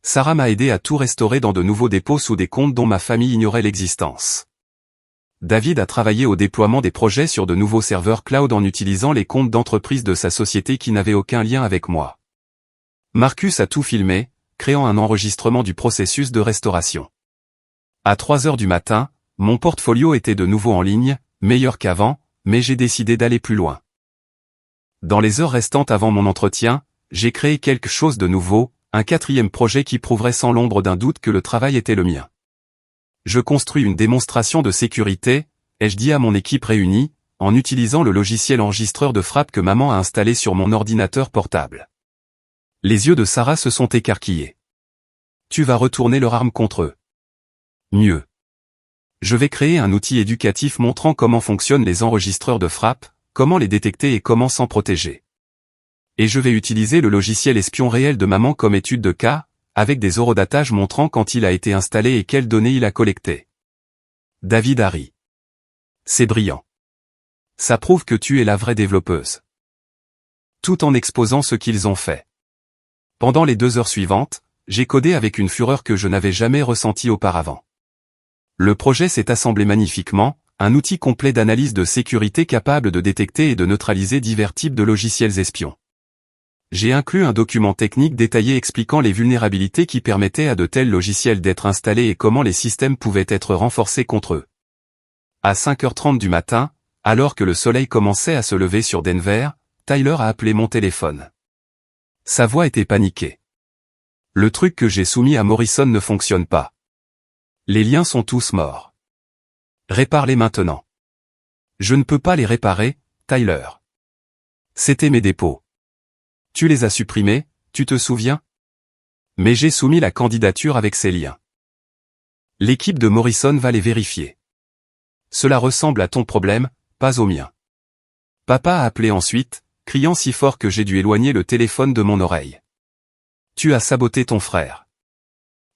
Sarah m'a aidé à tout restaurer dans de nouveaux dépôts sous des comptes dont ma famille ignorait l'existence. David a travaillé au déploiement des projets sur de nouveaux serveurs cloud en utilisant les comptes d'entreprise de sa société qui n'avaient aucun lien avec moi. Marcus a tout filmé, créant un enregistrement du processus de restauration. À 3 heures du matin, mon portfolio était de nouveau en ligne, meilleur qu'avant, mais j'ai décidé d'aller plus loin. Dans les heures restantes avant mon entretien, j'ai créé quelque chose de nouveau, un 4e projet qui prouverait sans l'ombre d'un doute que le travail était le mien. Je construis une démonstration de sécurité, ai-je dit à mon équipe réunie, en utilisant le logiciel enregistreur de frappe que maman a installé sur mon ordinateur portable. Les yeux de Sarah se sont écarquillés. Tu vas retourner leur arme contre eux. Mieux. Je vais créer un outil éducatif montrant comment fonctionnent les enregistreurs de frappe, comment les détecter et comment s'en protéger. Et je vais utiliser le logiciel espion réel de maman comme étude de cas, avec des eurodatages montrant quand il a été installé et quelles données il a collectées. David Harry. C'est brillant. Ça prouve que tu es la vraie développeuse. Tout en exposant ce qu'ils ont fait. Pendant les 2 heures suivantes, j'ai codé avec une fureur que je n'avais jamais ressentie auparavant. Le projet s'est assemblé magnifiquement, un outil complet d'analyse de sécurité capable de détecter et de neutraliser divers types de logiciels espions. J'ai inclus un document technique détaillé expliquant les vulnérabilités qui permettaient à de tels logiciels d'être installés et comment les systèmes pouvaient être renforcés contre eux. À 5h30 du matin, alors que le soleil commençait à se lever sur Denver, Tyler a appelé mon téléphone. Sa voix était paniquée. Le truc que j'ai soumis à Morrison ne fonctionne pas. Les liens sont tous morts. Répare-les maintenant. Je ne peux pas les réparer, Tyler. C'était mes dépôts. Tu les as supprimés, tu te souviens? Mais j'ai soumis la candidature avec ces liens. L'équipe de Morrison va les vérifier. Cela ressemble à ton problème, pas au mien. Papa a appelé ensuite, criant si fort que j'ai dû éloigner le téléphone de mon oreille. Tu as saboté ton frère.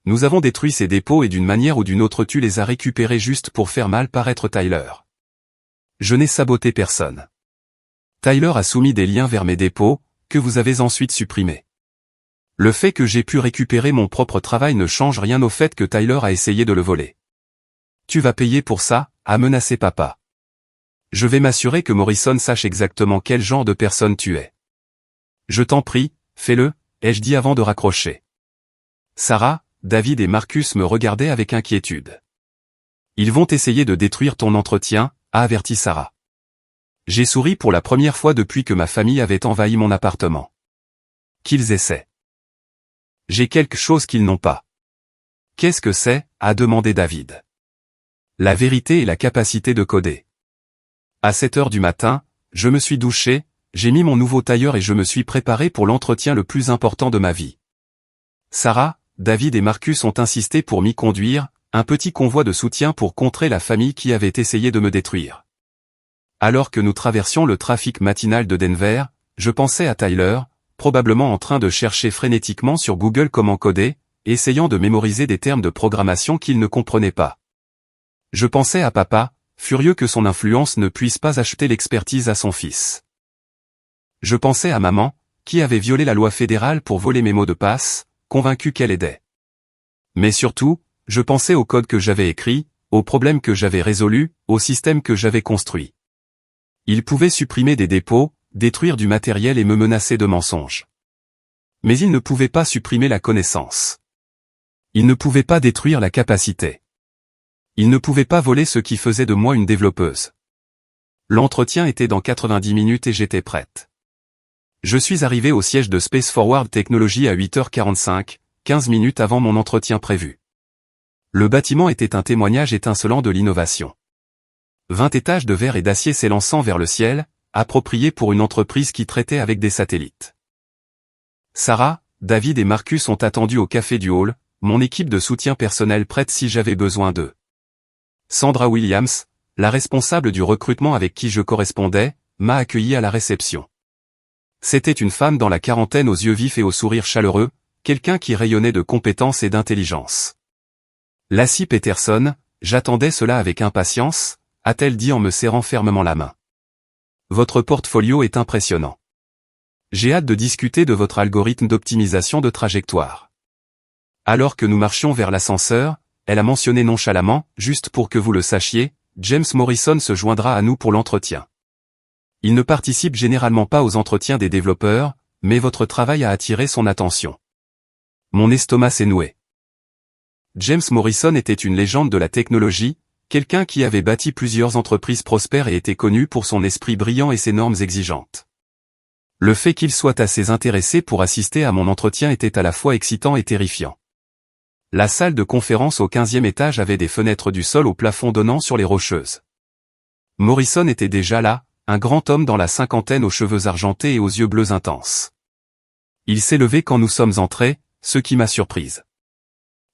Nous avons détruit ses dépôts et d'une manière ou d'une autre tu les as récupérés juste pour faire mal paraître Tyler. Je n'ai saboté personne. Tyler a soumis des liens vers mes dépôts, que vous avez ensuite supprimés. Le fait que j'ai pu récupérer mon propre travail ne change rien au fait que Tyler a essayé de le voler. Tu vas payer pour ça, a menacé papa. Je vais m'assurer que Morrison sache exactement quel genre de personne tu es. Je t'en prie, fais-le, ai-je dit avant de raccrocher. Sarah, David et Marcus me regardaient avec inquiétude. Ils vont essayer de détruire ton entretien, a averti Sarah. J'ai souri pour la première fois depuis que ma famille avait envahi mon appartement. Qu'ils essaient. J'ai quelque chose qu'ils n'ont pas. Qu'est-ce que c'est, a demandé David. La vérité et la capacité de coder. À 7h du matin, je me suis douché, j'ai mis mon nouveau tailleur et je me suis préparé pour l'entretien le plus important de ma vie. Sarah, David et Marcus ont insisté pour m'y conduire, un petit convoi de soutien pour contrer la famille qui avait essayé de me détruire. Alors que nous traversions le trafic matinal de Denver, je pensais à Tyler, probablement en train de chercher frénétiquement sur Google comment coder, essayant de mémoriser des termes de programmation qu'il ne comprenait pas. Je pensais à papa, furieux que son influence ne puisse pas acheter l'expertise à son fils. Je pensais à maman, qui avait violé la loi fédérale pour voler mes mots de passe, convaincue qu'elle aidait. Mais surtout, je pensais au code que j'avais écrit, aux problèmes que j'avais résolus, au système que j'avais construit. Il pouvait supprimer des dépôts, détruire du matériel et me menacer de mensonges. Mais il ne pouvait pas supprimer la connaissance. Il ne pouvait pas détruire la capacité. Il ne pouvait pas voler ce qui faisait de moi une développeuse. L'entretien était dans 90 minutes et j'étais prête. Je suis arrivé au siège de Space Forward Technology à 8h45, 15 minutes avant mon entretien prévu. Le bâtiment était un témoignage étincelant de l'innovation. 20 étages de verre et d'acier s'élançant vers le ciel, approprié pour une entreprise qui traitait avec des satellites. Sarah, David et Marcus ont attendu au café du hall, mon équipe de soutien personnel prête si j'avais besoin d'eux. Sandra Williams, la responsable du recrutement avec qui je correspondais, m'a accueilli à la réception. C'était une femme dans la quarantaine aux yeux vifs et au sourire chaleureux, quelqu'un qui rayonnait de compétence et d'intelligence. Lassie Peterson, j'attendais cela avec impatience, a-t-elle dit en me serrant fermement la main. Votre portfolio est impressionnant. J'ai hâte de discuter de votre algorithme d'optimisation de trajectoire. Alors que nous marchions vers l'ascenseur, elle a mentionné nonchalamment, juste pour que vous le sachiez, James Morrison se joindra à nous pour l'entretien. Il ne participe généralement pas aux entretiens des développeurs, mais votre travail a attiré son attention. Mon estomac s'est noué. James Morrison était une légende de la technologie, quelqu'un qui avait bâti plusieurs entreprises prospères et était connu pour son esprit brillant et ses normes exigeantes. Le fait qu'il soit assez intéressé pour assister à mon entretien était à la fois excitant et terrifiant. La salle de conférence au 15e étage avait des fenêtres du sol au plafond donnant sur les Rocheuses. Morrison était déjà là, un grand homme dans la cinquantaine aux cheveux argentés et aux yeux bleus intenses. Il s'est levé quand nous sommes entrés, ce qui m'a surprise.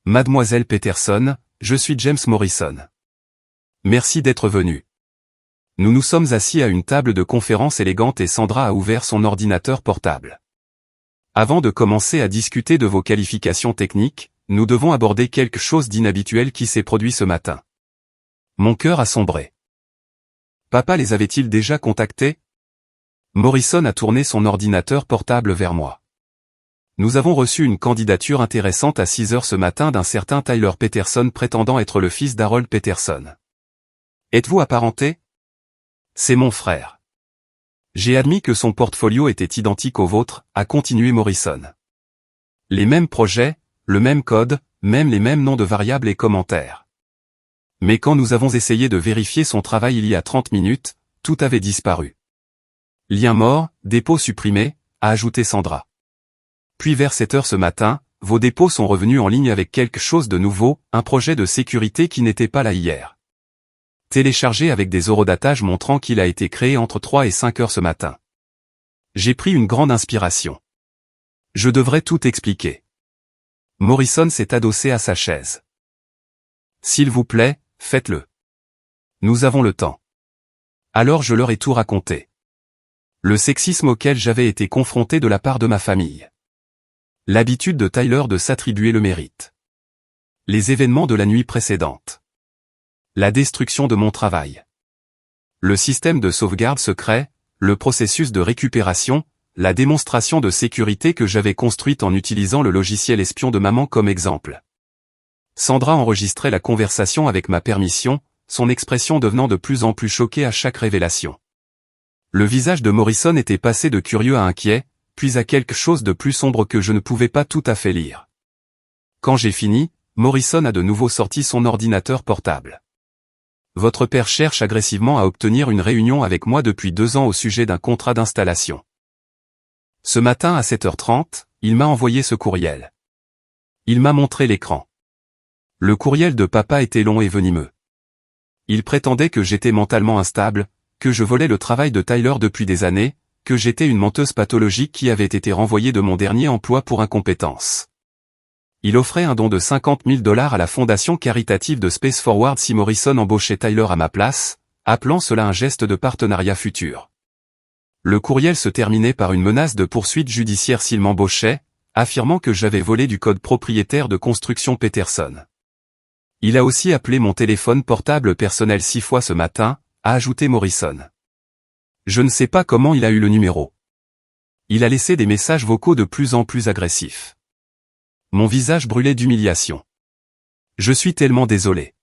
Mademoiselle Peterson, je suis James Morrison. Merci d'être venu. Nous nous sommes assis à une table de conférence élégante et Sandra a ouvert son ordinateur portable. Avant de commencer à discuter de vos qualifications techniques, nous devons aborder quelque chose d'inhabituel qui s'est produit ce matin. Mon cœur a sombré. Papa les avait-il déjà contactés? Morrison a tourné son ordinateur portable vers moi. Nous avons reçu une candidature intéressante à 6 heures ce matin d'un certain Tyler Peterson prétendant être le fils d'Harold Peterson. Êtes-vous apparenté? C'est mon frère. J'ai admis que son portfolio était identique au vôtre, a continué Morrison. Les mêmes projets, le même code, même les mêmes noms de variables et commentaires. Mais quand nous avons essayé de vérifier son travail il y a 30 minutes, tout avait disparu. Lien mort, dépôt supprimé, a ajouté Sandra. Puis vers 7 heures ce matin, vos dépôts sont revenus en ligne avec quelque chose de nouveau, un projet de sécurité qui n'était pas là hier. Téléchargé avec des eurodatages montrant qu'il a été créé entre 3 et 5 heures ce matin. J'ai pris une grande inspiration. Je devrais tout expliquer. Morrison s'est adossé à sa chaise. S'il vous plaît, faites-le. Nous avons le temps. Alors je leur ai tout raconté. Le sexisme auquel j'avais été confronté de la part de ma famille. L'habitude de Tyler de s'attribuer le mérite. Les événements de la nuit précédente. La destruction de mon travail. Le système de sauvegarde secret, le processus de récupération, la démonstration de sécurité que j'avais construite en utilisant le logiciel espion de maman comme exemple. Sandra enregistrait la conversation avec ma permission, son expression devenant de plus en plus choquée à chaque révélation. Le visage de Morrison était passé de curieux à inquiet, puis à quelque chose de plus sombre que je ne pouvais pas tout à fait lire. Quand j'ai fini, Morrison a de nouveau sorti son ordinateur portable. Votre père cherche agressivement à obtenir une réunion avec moi depuis 2 ans au sujet d'un contrat d'installation. Ce matin à 7h30, il m'a envoyé ce courriel. Il m'a montré l'écran. Le courriel de papa était long et venimeux. Il prétendait que j'étais mentalement instable, que je volais le travail de Tyler depuis des années, que j'étais une menteuse pathologique qui avait été renvoyée de mon dernier emploi pour incompétence. Il offrait un don de $50 000 à la fondation caritative de Space Forward si Morrison embauchait Tyler à ma place, appelant cela un geste de partenariat futur. Le courriel se terminait par une menace de poursuite judiciaire s'il m'embauchait, affirmant que j'avais volé du code propriétaire de construction Peterson. Il a aussi appelé mon téléphone portable personnel 6 fois ce matin, a ajouté Morrison. Je ne sais pas comment il a eu le numéro. Il a laissé des messages vocaux de plus en plus agressifs. Mon visage brûlait d'humiliation. Je suis tellement désolé.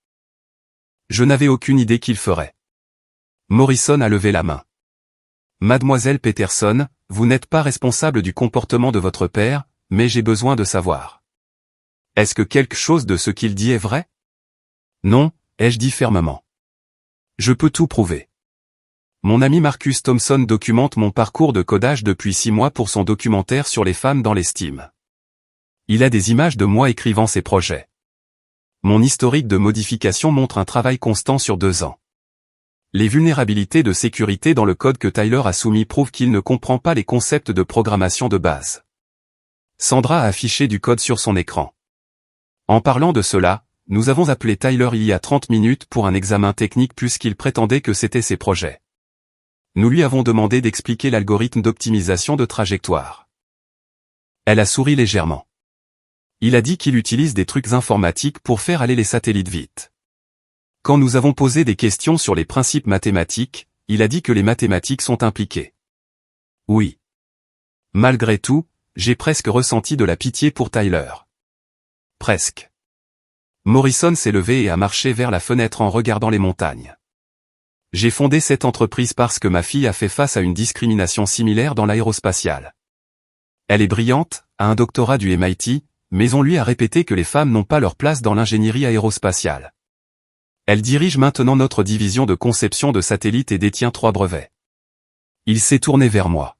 Je n'avais aucune idée qu'il ferait. Morrison a levé la main. Mademoiselle Peterson, vous n'êtes pas responsable du comportement de votre père, mais j'ai besoin de savoir. Est-ce que quelque chose de ce qu'il dit est vrai? Non, ai-je dit fermement. Je peux tout prouver. Mon ami Marcus Thompson documente mon parcours de codage depuis 6 mois pour son documentaire sur les femmes dans l'estime. Il a des images de moi écrivant ses projets. Mon historique de modification montre un travail constant sur 2 ans. Les vulnérabilités de sécurité dans le code que Tyler a soumis prouvent qu'il ne comprend pas les concepts de programmation de base. Sandra a affiché du code sur son écran. En parlant de cela, nous avons appelé Tyler il y a 30 minutes pour un examen technique puisqu'il prétendait que c'était ses projets. Nous lui avons demandé d'expliquer l'algorithme d'optimisation de trajectoire. Elle a souri légèrement. Il a dit qu'il utilise des trucs informatiques pour faire aller les satellites vite. Quand nous avons posé des questions sur les principes mathématiques, il a dit que les mathématiques sont impliquées. Oui. Malgré tout, j'ai presque ressenti de la pitié pour Tyler. Presque. Morrison s'est levé et a marché vers la fenêtre en regardant les montagnes. J'ai fondé cette entreprise parce que ma fille a fait face à une discrimination similaire dans l'aérospatiale. Elle est brillante, a un doctorat du MIT, mais on lui a répété que les femmes n'ont pas leur place dans l'ingénierie aérospatiale. Elle dirige maintenant notre division de conception de satellites et détient 3 brevets. Il s'est tourné vers moi.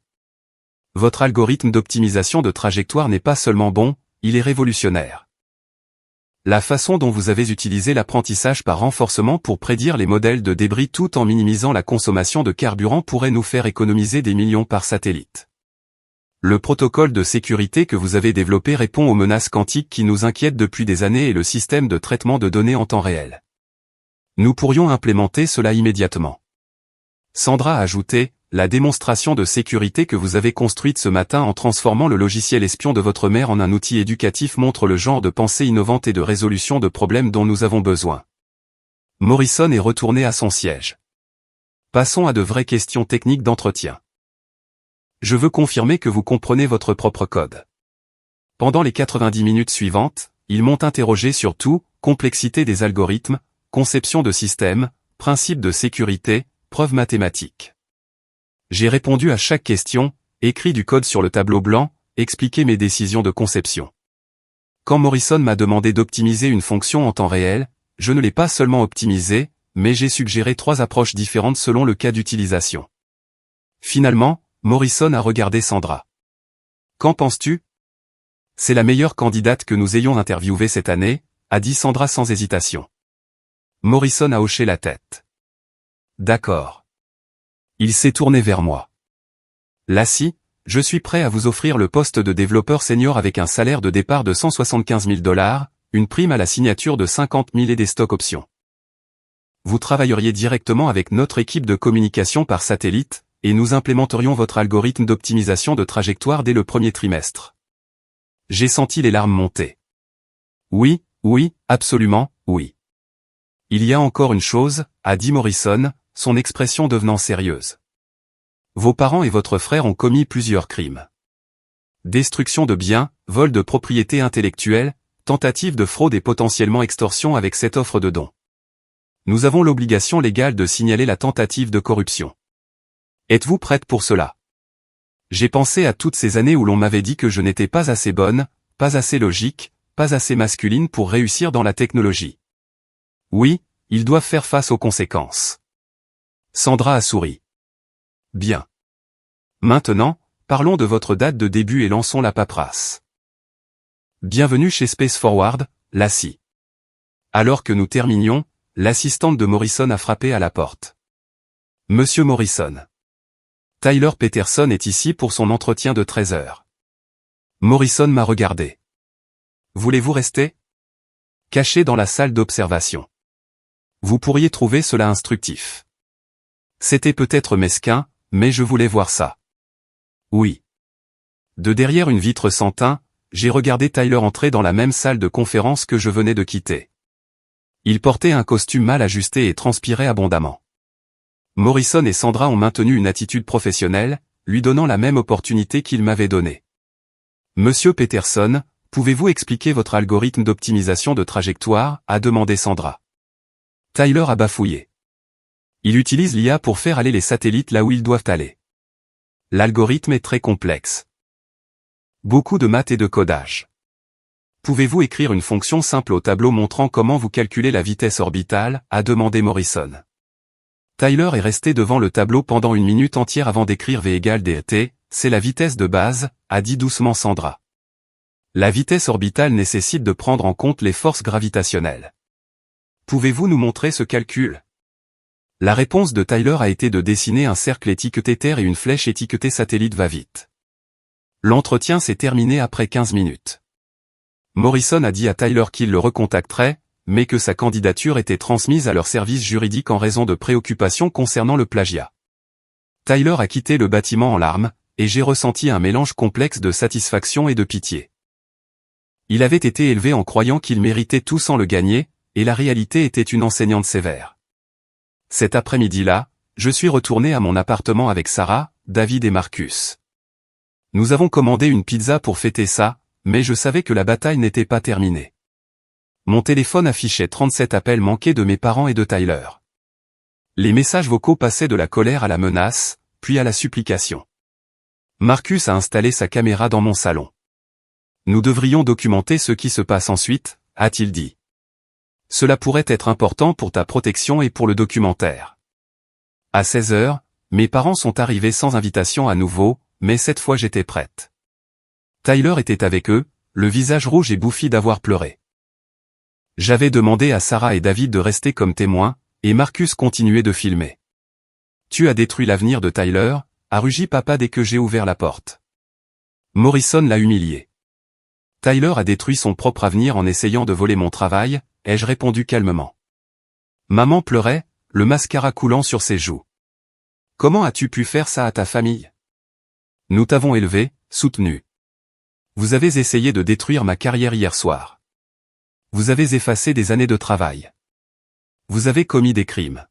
Votre algorithme d'optimisation de trajectoire n'est pas seulement bon, il est révolutionnaire. La façon dont vous avez utilisé l'apprentissage par renforcement pour prédire les modèles de débris tout en minimisant la consommation de carburant pourrait nous faire économiser des millions par satellite. Le protocole de sécurité que vous avez développé répond aux menaces quantiques qui nous inquiètent depuis des années et le système de traitement de données en temps réel. Nous pourrions implémenter cela immédiatement. Sandra a ajouté, la démonstration de sécurité que vous avez construite ce matin en transformant le logiciel espion de votre mère en un outil éducatif montre le genre de pensée innovante et de résolution de problèmes dont nous avons besoin. Morrison est retourné à son siège. Passons à de vraies questions techniques d'entretien. Je veux confirmer que vous comprenez votre propre code. Pendant les 90 minutes suivantes, ils m'ont interrogé sur tout, complexité des algorithmes, conception de systèmes, principes de sécurité, preuves mathématiques. J'ai répondu à chaque question, écrit du code sur le tableau blanc, expliqué mes décisions de conception. Quand Morrison m'a demandé d'optimiser une fonction en temps réel, je ne l'ai pas seulement optimisée, mais j'ai suggéré 3 approches différentes selon le cas d'utilisation. Finalement, Morrison a regardé Sandra. Qu'en penses-tu? C'est la meilleure candidate que nous ayons interviewée cette année, a dit Sandra sans hésitation. Morrison a hoché la tête. D'accord. Il s'est tourné vers moi. Lassie, je suis prêt à vous offrir le poste de développeur senior avec un salaire de départ de 175 000 $, une prime à la signature de 50 000 et des stock options. Vous travailleriez directement avec notre équipe de communication par satellite, et nous implémenterions votre algorithme d'optimisation de trajectoire dès le premier trimestre. J'ai senti les larmes monter. Oui, absolument, oui. Il y a encore une chose, a dit Morrison, son expression devenant sérieuse. Vos parents et votre frère ont commis plusieurs crimes. Destruction de biens, vol de propriété intellectuelle, tentative de fraude et potentiellement extorsion avec cette offre de don. Nous avons l'obligation légale de signaler la tentative de corruption. Êtes-vous prête pour cela? J'ai pensé à toutes ces années où l'on m'avait dit que je n'étais pas assez bonne, pas assez logique, pas assez masculine pour réussir dans la technologie. Oui, ils doivent faire face aux conséquences. Sandra a souri. Bien. Maintenant, parlons de votre date de début et lançons la paperasse. Bienvenue chez Space Forward, Lassie. Alors que nous terminions, l'assistante de Morrison a frappé à la porte. Monsieur Morrison. Tyler Peterson est ici pour son entretien de 13 heures. Morrison m'a regardé. Voulez-vous rester? Caché dans la salle d'observation. Vous pourriez trouver cela instructif. C'était peut-être mesquin, mais je voulais voir ça. Oui. De derrière une vitre sans teint, j'ai regardé Tyler entrer dans la même salle de conférence que je venais de quitter. Il portait un costume mal ajusté et transpirait abondamment. Morrison et Sandra ont maintenu une attitude professionnelle, lui donnant la même opportunité qu'ils m'avaient donnée. Monsieur Peterson, pouvez-vous expliquer votre algorithme d'optimisation de trajectoire, a demandé Sandra. Tyler a bafouillé. Il utilise l'IA pour faire aller les satellites là où ils doivent aller. L'algorithme est très complexe. Beaucoup de maths et de codage. Pouvez-vous écrire une fonction simple au tableau montrant comment vous calculez la vitesse orbitale, a demandé Morrison. Tyler est resté devant le tableau pendant 1 minute entière avant d'écrire V égale dt, c'est la vitesse de base, a dit doucement Sandra. La vitesse orbitale nécessite de prendre en compte les forces gravitationnelles. Pouvez-vous nous montrer ce calcul? La réponse de Tyler a été de dessiner un cercle étiqueté Terre et une flèche étiquetée satellite va-vite. L'entretien s'est terminé après 15 minutes. Morrison a dit à Tyler qu'il le recontacterait, mais que sa candidature était transmise à leur service juridique en raison de préoccupations concernant le plagiat. Tyler a quitté le bâtiment en larmes, et j'ai ressenti un mélange complexe de satisfaction et de pitié. Il avait été élevé en croyant qu'il méritait tout sans le gagner, et la réalité était une enseignante sévère. Cet après-midi-là, je suis retourné à mon appartement avec Sarah, David et Marcus. Nous avons commandé une pizza pour fêter ça, mais je savais que la bataille n'était pas terminée. Mon téléphone affichait 37 appels manqués de mes parents et de Tyler. Les messages vocaux passaient de la colère à la menace, puis à la supplication. Marcus a installé sa caméra dans mon salon. Nous devrions documenter ce qui se passe ensuite, a-t-il dit. Cela pourrait être important pour ta protection et pour le documentaire. À 16 heures, mes parents sont arrivés sans invitation à nouveau, mais cette fois j'étais prête. Tyler était avec eux, le visage rouge et bouffi d'avoir pleuré. J'avais demandé à Sarah et David de rester comme témoins, et Marcus continuait de filmer. Tu as détruit l'avenir de Tyler, a rugi papa dès que j'ai ouvert la porte. Morrison l'a humilié. Tyler a détruit son propre avenir en essayant de voler mon travail, ai-je répondu calmement. Maman pleurait, le mascara coulant sur ses joues. Comment as-tu pu faire ça à ta famille? Nous t'avons élevé, soutenu. Vous avez essayé de détruire ma carrière hier soir. Vous avez effacé des années de travail. Vous avez commis des crimes.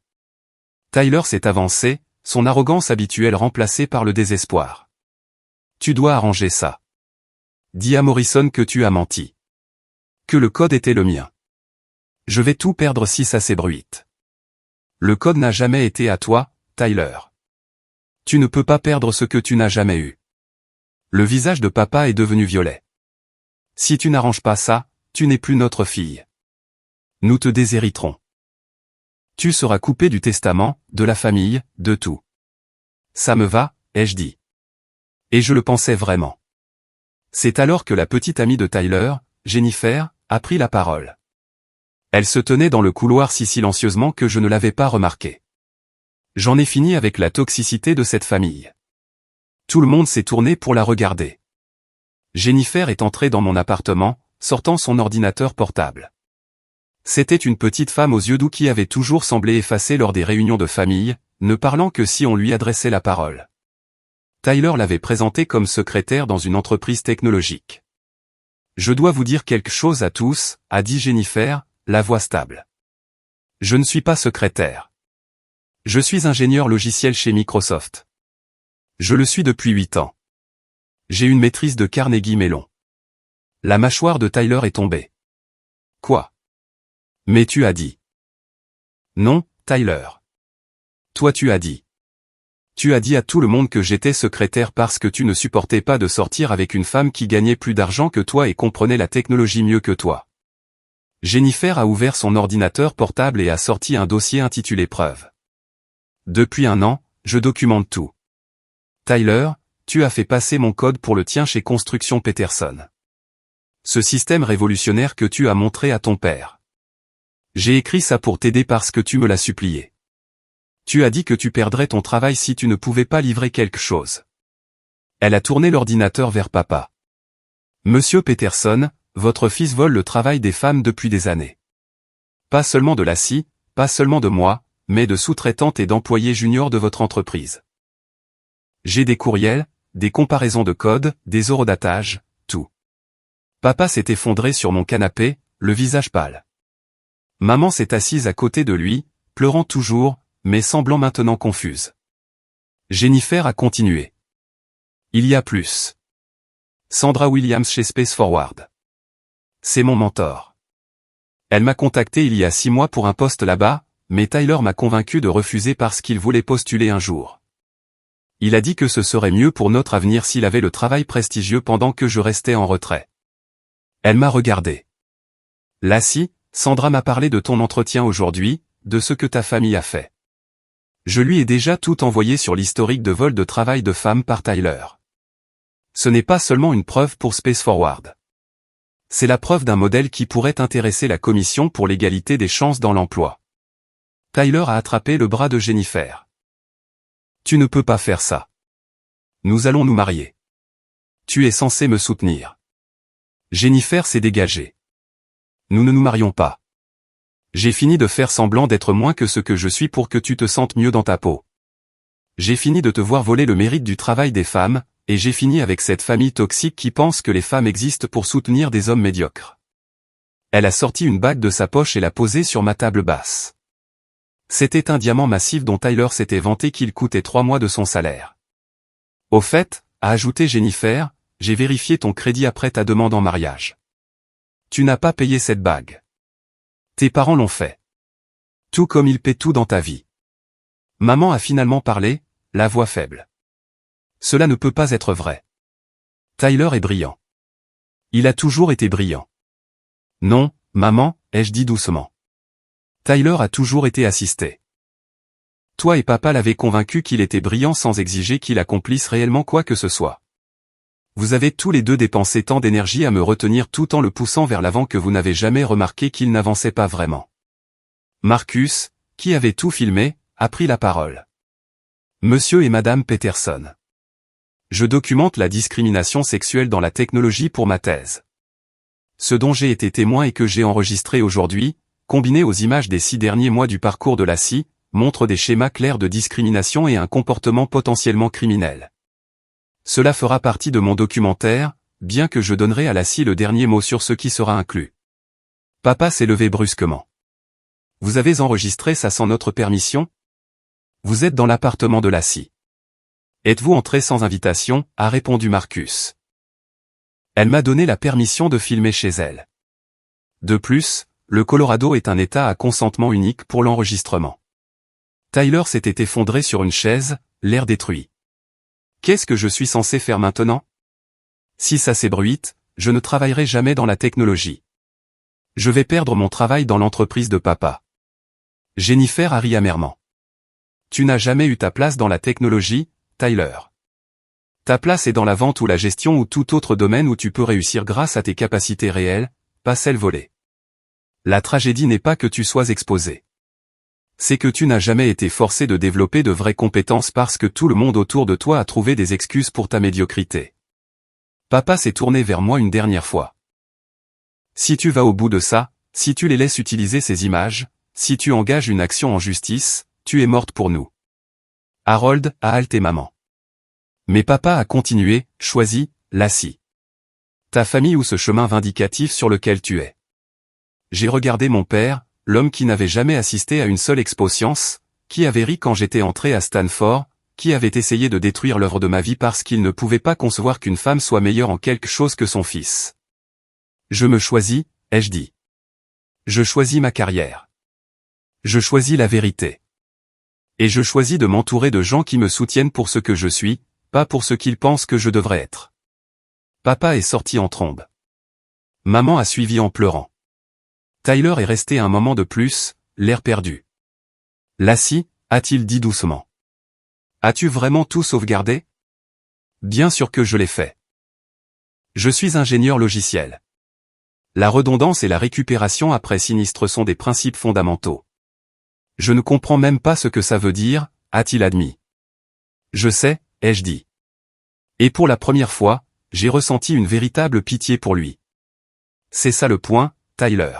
Tyler s'est avancé, son arrogance habituelle remplacée par le désespoir. Tu dois arranger ça. Dis à Morrison que tu as menti. Que le code était le mien. Je vais tout perdre si ça s'ébruite. Le code n'a jamais été à toi, Tyler. Tu ne peux pas perdre ce que tu n'as jamais eu. Le visage de papa est devenu violet. Si tu n'arranges pas ça, tu n'es plus notre fille. Nous te déshériterons. Tu seras coupé du testament, de la famille, de tout. Ça me va, ai-je dit. Et je le pensais vraiment. C'est alors que la petite amie de Tyler, Jennifer, a pris la parole. Elle se tenait dans le couloir si silencieusement que je ne l'avais pas remarqué. J'en ai fini avec la toxicité de cette famille. Tout le monde s'est tourné pour la regarder. Jennifer est entrée dans mon appartement, sortant son ordinateur portable. C'était une petite femme aux yeux doux qui avait toujours semblé effacée lors des réunions de famille, ne parlant que si on lui adressait la parole. Tyler l'avait présentée comme secrétaire dans une entreprise technologique. Je dois vous dire quelque chose à tous, a dit Jennifer, la voix stable. Je ne suis pas secrétaire. Je suis ingénieur logiciel chez Microsoft. Je le suis depuis 8 ans. J'ai une maîtrise de Carnegie Mellon. La mâchoire de Tyler est tombée. Quoi? Mais tu as dit. Non, Tyler. Toi tu as dit. Tu as dit à tout le monde que j'étais secrétaire parce que tu ne supportais pas de sortir avec une femme qui gagnait plus d'argent que toi et comprenait la technologie mieux que toi. Jennifer a ouvert son ordinateur portable et a sorti un dossier intitulé Preuves. Depuis 1 an, je documente tout. Tyler, tu as fait passer mon code pour le tien chez Construction Peterson. Ce système révolutionnaire que tu as montré à ton père. J'ai écrit ça pour t'aider parce que tu me l'as supplié. Tu as dit que tu perdrais ton travail si tu ne pouvais pas livrer quelque chose. Elle a tourné l'ordinateur vers papa. Monsieur Peterson, votre fils vole le travail des femmes depuis des années. Pas seulement de la scie, pas seulement de moi, mais de sous-traitantes et d'employés juniors de votre entreprise. J'ai des courriels, des comparaisons de code, des horodatages, tout. Papa s'est effondré sur mon canapé, le visage pâle. Maman s'est assise à côté de lui, pleurant toujours, mais semblant maintenant confuse. Jennifer a continué. Il y a plus. Sandra Williams chez Space Forward. C'est mon mentor. Elle m'a contacté il y a 6 mois pour un poste là-bas, mais Tyler m'a convaincu de refuser parce qu'il voulait postuler un jour. Il a dit que ce serait mieux pour notre avenir s'il avait le travail prestigieux pendant que je restais en retrait. Elle m'a regardé. Lassie, Sandra m'a parlé de ton entretien aujourd'hui, de ce que ta famille a fait. Je lui ai déjà tout envoyé sur l'historique de vol de travail de femmes par Tyler. Ce n'est pas seulement une preuve pour Space Forward. C'est la preuve d'un modèle qui pourrait intéresser la Commission pour l'égalité des chances dans l'emploi. Tyler a attrapé le bras de Jennifer. Tu ne peux pas faire ça. Nous allons nous marier. Tu es censé me soutenir. Jennifer s'est dégagée. Nous ne nous marions pas. J'ai fini de faire semblant d'être moins que ce que je suis pour que tu te sentes mieux dans ta peau. J'ai fini de te voir voler le mérite du travail des femmes, et j'ai fini avec cette famille toxique qui pense que les femmes existent pour soutenir des hommes médiocres. Elle a sorti une bague de sa poche et l'a posée sur ma table basse. C'était un diamant massif dont Tyler s'était vanté qu'il coûtait 3 mois de son salaire. Au fait, a ajouté Jennifer, j'ai vérifié ton crédit après ta demande en mariage. Tu n'as pas payé cette bague. Tes parents l'ont fait. Tout comme ils paient tout dans ta vie. Maman a finalement parlé, la voix faible. Cela ne peut pas être vrai. Tyler est brillant. Il a toujours été brillant. Non, maman, ai-je dit doucement. Tyler a toujours été assisté. Toi et papa l'avaient convaincu qu'il était brillant sans exiger qu'il accomplisse réellement quoi que ce soit. Vous avez tous les deux dépensé tant d'énergie à me retenir tout en le poussant vers l'avant que vous n'avez jamais remarqué qu'il n'avançait pas vraiment. Marcus, qui avait tout filmé, a pris la parole. Monsieur et Madame Peterson. Je documente la discrimination sexuelle dans la technologie pour ma thèse. Ce dont j'ai été témoin et que j'ai enregistré aujourd'hui, combiné aux images des 6 derniers mois du parcours de Lassie, montrent des schémas clairs de discrimination et un comportement potentiellement criminel. Cela fera partie de mon documentaire, bien que je donnerai à Lassie le dernier mot sur ce qui sera inclus. Papa s'est levé brusquement. Vous avez enregistré ça sans notre permission? Vous êtes dans l'appartement de Lassie. Êtes-vous entré sans invitation? A répondu Marcus. Elle m'a donné la permission de filmer chez elle. De plus, le Colorado est un État à consentement unique pour l'enregistrement. Tyler s'était effondré sur une chaise, l'air détruit. Qu'est-ce que je suis censé faire maintenant? Si ça s'ébruite, je ne travaillerai jamais dans la technologie. Je vais perdre mon travail dans l'entreprise de papa. Jennifer a ri amèrement. Tu n'as jamais eu ta place dans la technologie, Tyler. Ta place est dans la vente ou la gestion ou tout autre domaine où tu peux réussir grâce à tes capacités réelles, pas celles volées. La tragédie n'est pas que tu sois exposé. C'est que tu n'as jamais été forcé de développer de vraies compétences parce que tout le monde autour de toi a trouvé des excuses pour ta médiocrité. Papa s'est tourné vers moi une dernière fois. Si tu vas au bout de ça, si tu les laisses utiliser ces images, si tu engages une action en justice, tu es morte pour nous. Harold a haleté maman. Mais papa a continué, choisi, Lassie. Ta famille ou ce chemin vindicatif sur lequel tu es. J'ai regardé mon père, l'homme qui n'avait jamais assisté à une seule expo science, qui avait ri quand j'étais entré à Stanford, qui avait essayé de détruire l'œuvre de ma vie parce qu'il ne pouvait pas concevoir qu'une femme soit meilleure en quelque chose que son fils. Je me choisis, ai-je dit. Je choisis ma carrière. Je choisis la vérité. Et je choisis de m'entourer de gens qui me soutiennent pour ce que je suis, pas pour ce qu'ils pensent que je devrais être. Papa est sorti en trombe. Maman a suivi en pleurant. Tyler est resté un moment de plus, l'air perdu. Lassie, a-t-il dit doucement. As-tu vraiment tout sauvegardé? Bien sûr que je l'ai fait. Je suis ingénieur logiciel. La redondance et la récupération après sinistre sont des principes fondamentaux. Je ne comprends même pas ce que ça veut dire, a-t-il admis. Je sais, ai-je dit. Et pour la première fois, j'ai ressenti une véritable pitié pour lui. C'est ça le point, Tyler.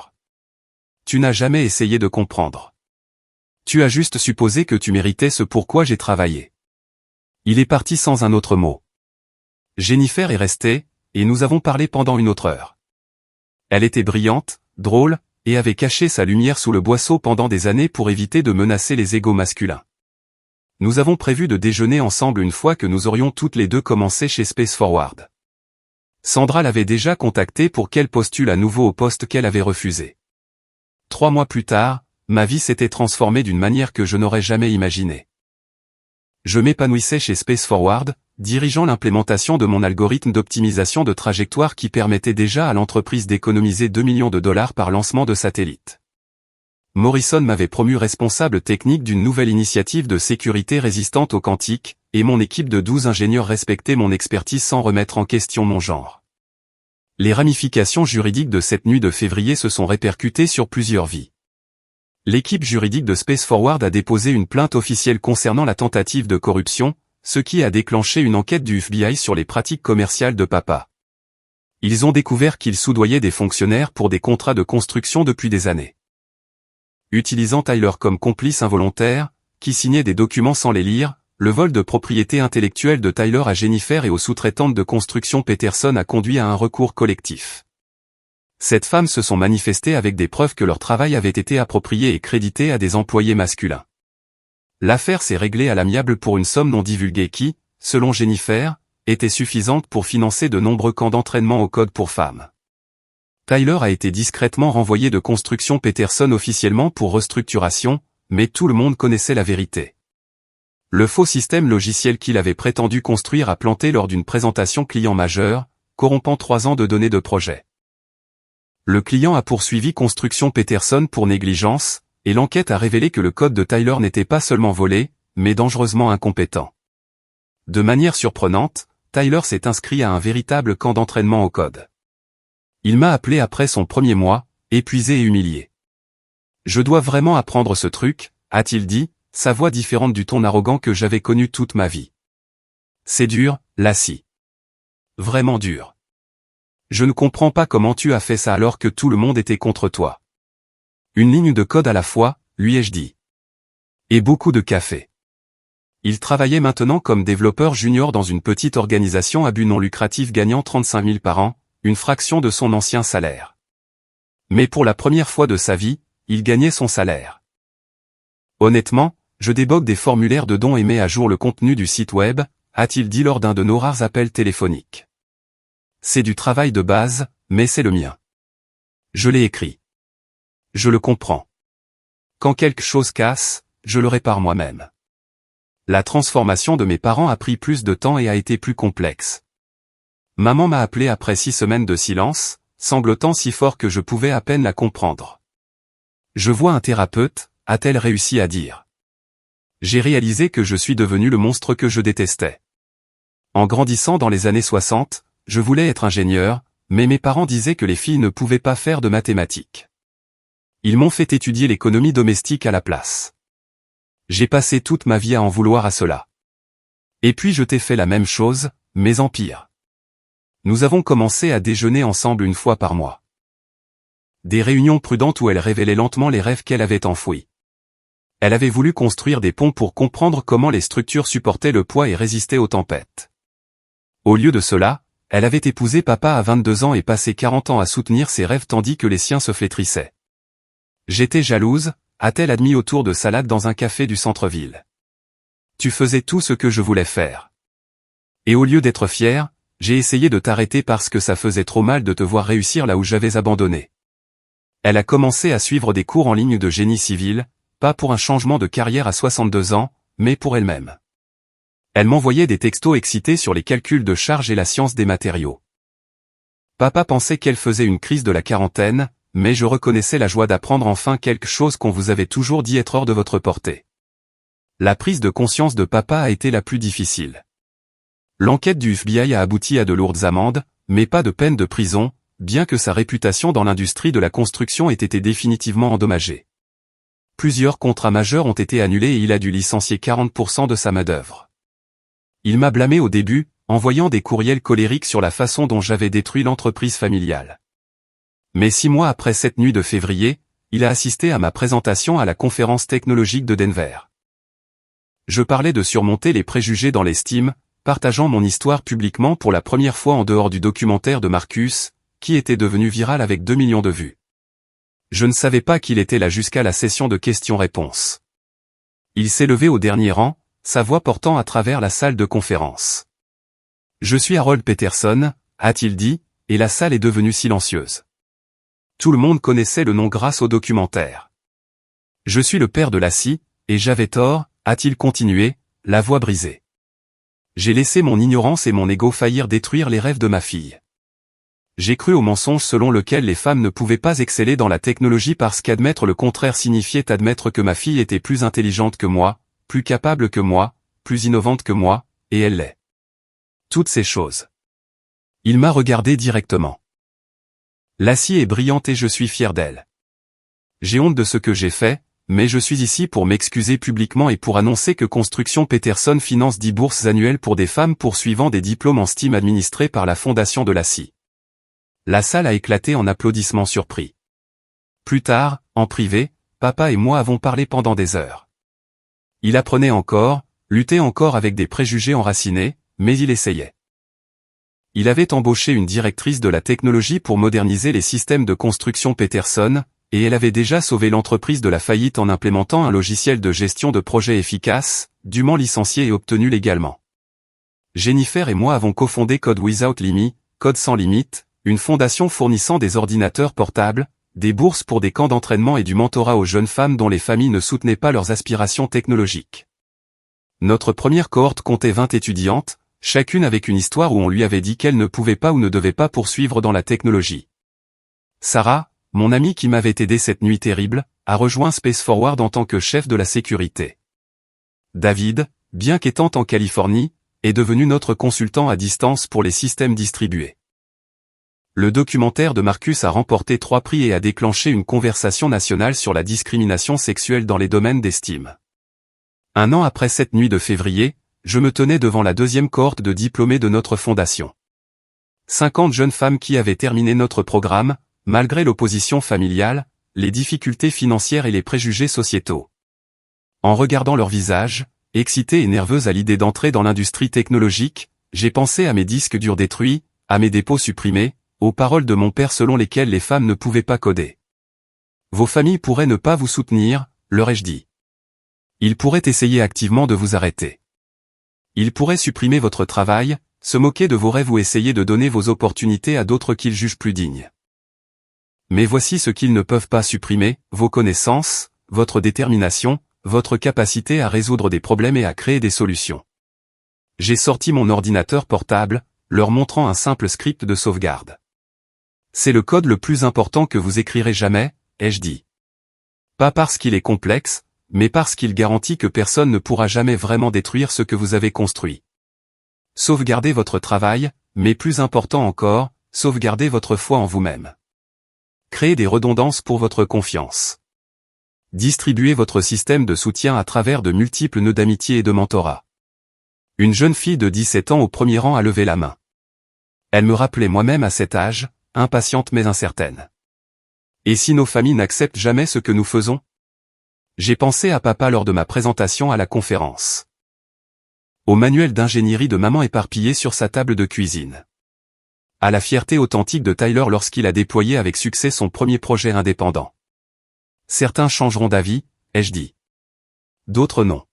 Tu n'as jamais essayé de comprendre. Tu as juste supposé que tu méritais ce pourquoi j'ai travaillé. Il est parti sans un autre mot. Jennifer est restée, et nous avons parlé pendant une autre heure. Elle était brillante, drôle, et avait caché sa lumière sous le boisseau pendant des années pour éviter de menacer les égos masculins. Nous avons prévu de déjeuner ensemble une fois que nous aurions toutes les deux commencé chez Space Forward. Sandra l'avait déjà contactée pour qu'elle postule à nouveau au poste qu'elle avait refusé. 3 mois plus tard, ma vie s'était transformée d'une manière que je n'aurais jamais imaginée. Je m'épanouissais chez Space Forward, dirigeant l'implémentation de mon algorithme d'optimisation de trajectoire qui permettait déjà à l'entreprise d'économiser 2 millions de dollars par lancement de satellites. Morrison m'avait promu responsable technique d'une nouvelle initiative de sécurité résistante au quantique, et mon équipe de 12 ingénieurs respectait mon expertise sans remettre en question mon genre. Les ramifications juridiques de cette nuit de février se sont répercutées sur plusieurs vies. L'équipe juridique de Space Forward a déposé une plainte officielle concernant la tentative de corruption, ce qui a déclenché une enquête du FBI sur les pratiques commerciales de papa. Ils ont découvert qu'il soudoyait des fonctionnaires pour des contrats de construction depuis des années. Utilisant Tyler comme complice involontaire, qui signait des documents sans les lire, le vol de propriété intellectuelle de Tyler à Jennifer et aux sous-traitantes de construction Peterson a conduit à un recours collectif. Cette femmes se sont manifestées avec des preuves que leur travail avait été approprié et crédité à des employés masculins. L'affaire s'est réglée à l'amiable pour une somme non divulguée qui, selon Jennifer, était suffisante pour financer de nombreux camps d'entraînement au code pour femmes. Tyler a été discrètement renvoyé de construction Peterson officiellement pour restructuration, mais tout le monde connaissait la vérité. Le faux système logiciel qu'il avait prétendu construire a planté lors d'une présentation client majeure, corrompant 3 ans de données de projet. Le client a poursuivi Construction Peterson pour négligence, et l'enquête a révélé que le code de Tyler n'était pas seulement volé, mais dangereusement incompétent. De manière surprenante, Tyler s'est inscrit à un véritable camp d'entraînement au code. Il m'a appelé après son premier mois, épuisé et humilié. Je dois vraiment apprendre ce truc, a-t-il dit, sa voix différente du ton arrogant que j'avais connu toute ma vie. C'est dur, Lassie. Vraiment dur. Je ne comprends pas comment tu as fait ça alors que tout le monde était contre toi. Une ligne de code à la fois, lui ai-je dit. Et beaucoup de café. Il travaillait maintenant comme développeur junior dans une petite organisation à but non lucratif gagnant 35 000 par an, une fraction de son ancien salaire. Mais pour la première fois de sa vie, il gagnait son salaire. Honnêtement, je débogue des formulaires de dons et mets à jour le contenu du site web, a-t-il dit lors d'un de nos rares appels téléphoniques. C'est du travail de base, mais c'est le mien. Je l'ai écrit. Je le comprends. Quand quelque chose casse, je le répare moi-même. La transformation de mes parents a pris plus de temps et a été plus complexe. Maman m'a appelé après 6 semaines de silence, sanglotant si fort que je pouvais à peine la comprendre. Je vois un thérapeute, a-t-elle réussi à dire. J'ai réalisé que je suis devenu le monstre que je détestais. En grandissant dans les années 60, je voulais être ingénieur, mais mes parents disaient que les filles ne pouvaient pas faire de mathématiques. Ils m'ont fait étudier l'économie domestique à la place. J'ai passé toute ma vie à en vouloir à cela. Et puis je t'ai fait la même chose, mais en pire. Nous avons commencé à déjeuner ensemble une fois par mois. Des réunions prudentes où elle révélait lentement les rêves qu'elle avait enfouis. Elle avait voulu construire des ponts pour comprendre comment les structures supportaient le poids et résistaient aux tempêtes. Au lieu de cela, elle avait épousé papa à 22 ans et passé 40 ans à soutenir ses rêves tandis que les siens se flétrissaient. J'étais jalouse, a-t-elle admis autour de salade dans un café du centre-ville. Tu faisais tout ce que je voulais faire. Et au lieu d'être fière, j'ai essayé de t'arrêter parce que ça faisait trop mal de te voir réussir là où j'avais abandonné. Elle a commencé à suivre des cours en ligne de génie civil, pas pour un changement de carrière à 62 ans, mais pour elle-même. Elle m'envoyait des textos excités sur les calculs de charge et la science des matériaux. Papa pensait qu'elle faisait une crise de la quarantaine, mais je reconnaissais la joie d'apprendre enfin quelque chose qu'on vous avait toujours dit être hors de votre portée. La prise de conscience de papa a été la plus difficile. L'enquête du FBI a abouti à de lourdes amendes, mais pas de peine de prison, bien que sa réputation dans l'industrie de la construction ait été définitivement endommagée. Plusieurs contrats majeurs ont été annulés et il a dû licencier 40% de sa main-d'œuvre. Il m'a blâmé au début, envoyant des courriels colériques sur la façon dont j'avais détruit l'entreprise familiale. Mais 6 mois après cette nuit de février, il a assisté à ma présentation à la conférence technologique de Denver. Je parlais de surmonter les préjugés dans l'estime, partageant mon histoire publiquement pour la première fois en dehors du documentaire de Marcus, qui était devenu viral avec 2 millions de vues. Je ne savais pas qu'il était là jusqu'à la session de questions-réponses. Il s'est levé au dernier rang, sa voix portant à travers la salle de conférence. Je suis Harold Peterson, a-t-il dit, et la salle est devenue silencieuse. Tout le monde connaissait le nom grâce au documentaire. Je suis le père de Lassie, et j'avais tort, a-t-il continué, la voix brisée. J'ai laissé mon ignorance et mon ego faillir détruire les rêves de ma fille. J'ai cru au mensonge selon lequel les femmes ne pouvaient pas exceller dans la technologie parce qu'admettre le contraire signifiait admettre que ma fille était plus intelligente que moi, plus capable que moi, plus innovante que moi, et elle l'est. Toutes ces choses. Il m'a regardé directement. Lassie est brillante et je suis fier d'elle. J'ai honte de ce que j'ai fait, mais je suis ici pour m'excuser publiquement et pour annoncer que Construction Peterson finance 10 bourses annuelles pour des femmes poursuivant des diplômes en STEAM administrés par la fondation de Lassie. La salle a éclaté en applaudissements surpris. Plus tard, en privé, papa et moi avons parlé pendant des heures. Il apprenait encore, luttait encore avec des préjugés enracinés, mais il essayait. Il avait embauché une directrice de la technologie pour moderniser les systèmes de construction Peterson, et elle avait déjà sauvé l'entreprise de la faillite en implémentant un logiciel de gestion de projet efficace, dûment licencié et obtenu légalement. Jennifer et moi avons cofondé Code Without Limit, Code sans limite, une fondation fournissant des ordinateurs portables, des bourses pour des camps d'entraînement et du mentorat aux jeunes femmes dont les familles ne soutenaient pas leurs aspirations technologiques. Notre première cohorte comptait 20 étudiantes, chacune avec une histoire où on lui avait dit qu'elle ne pouvait pas ou ne devait pas poursuivre dans la technologie. Sarah, mon amie qui m'avait aidé cette nuit terrible, a rejoint Space Forward en tant que chef de la sécurité. David, bien qu'étant en Californie, est devenu notre consultant à distance pour les systèmes distribués. Le documentaire de Marcus a remporté 3 prix et a déclenché une conversation nationale sur la discrimination sexuelle dans les domaines d'estime. Un an après cette nuit de février, je me tenais devant la 2e cohorte de diplômés de notre fondation. 50 jeunes femmes qui avaient terminé notre programme, malgré l'opposition familiale, les difficultés financières et les préjugés sociétaux. En regardant leur visage, excitée et nerveuse à l'idée d'entrer dans l'industrie technologique, j'ai pensé à mes disques durs détruits, à mes dépôts supprimés, aux paroles de mon père selon lesquelles les femmes ne pouvaient pas coder. Vos familles pourraient ne pas vous soutenir, leur ai-je dit. Ils pourraient essayer activement de vous arrêter. Ils pourraient supprimer votre travail, se moquer de vos rêves ou essayer de donner vos opportunités à d'autres qu'ils jugent plus dignes. Mais voici ce qu'ils ne peuvent pas supprimer, vos connaissances, votre détermination, votre capacité à résoudre des problèmes et à créer des solutions. J'ai sorti mon ordinateur portable, leur montrant un simple script de sauvegarde. C'est le code le plus important que vous écrirez jamais, ai-je dit. Pas parce qu'il est complexe, mais parce qu'il garantit que personne ne pourra jamais vraiment détruire ce que vous avez construit. Sauvegardez votre travail, mais plus important encore, sauvegardez votre foi en vous-même. Créez des redondances pour votre confiance. Distribuez votre système de soutien à travers de multiples nœuds d'amitié et de mentorat. Une jeune fille de 17 ans au premier rang a levé la main. Elle me rappelait moi-même à cet âge, impatiente mais incertaine. Et si nos familles n'acceptent jamais ce que nous faisons? J'ai pensé à papa lors de ma présentation à la conférence. Au manuel d'ingénierie de maman éparpillé sur sa table de cuisine. À la fierté authentique de Tyler lorsqu'il a déployé avec succès son premier projet indépendant. Certains changeront d'avis, ai-je dit. D'autres non.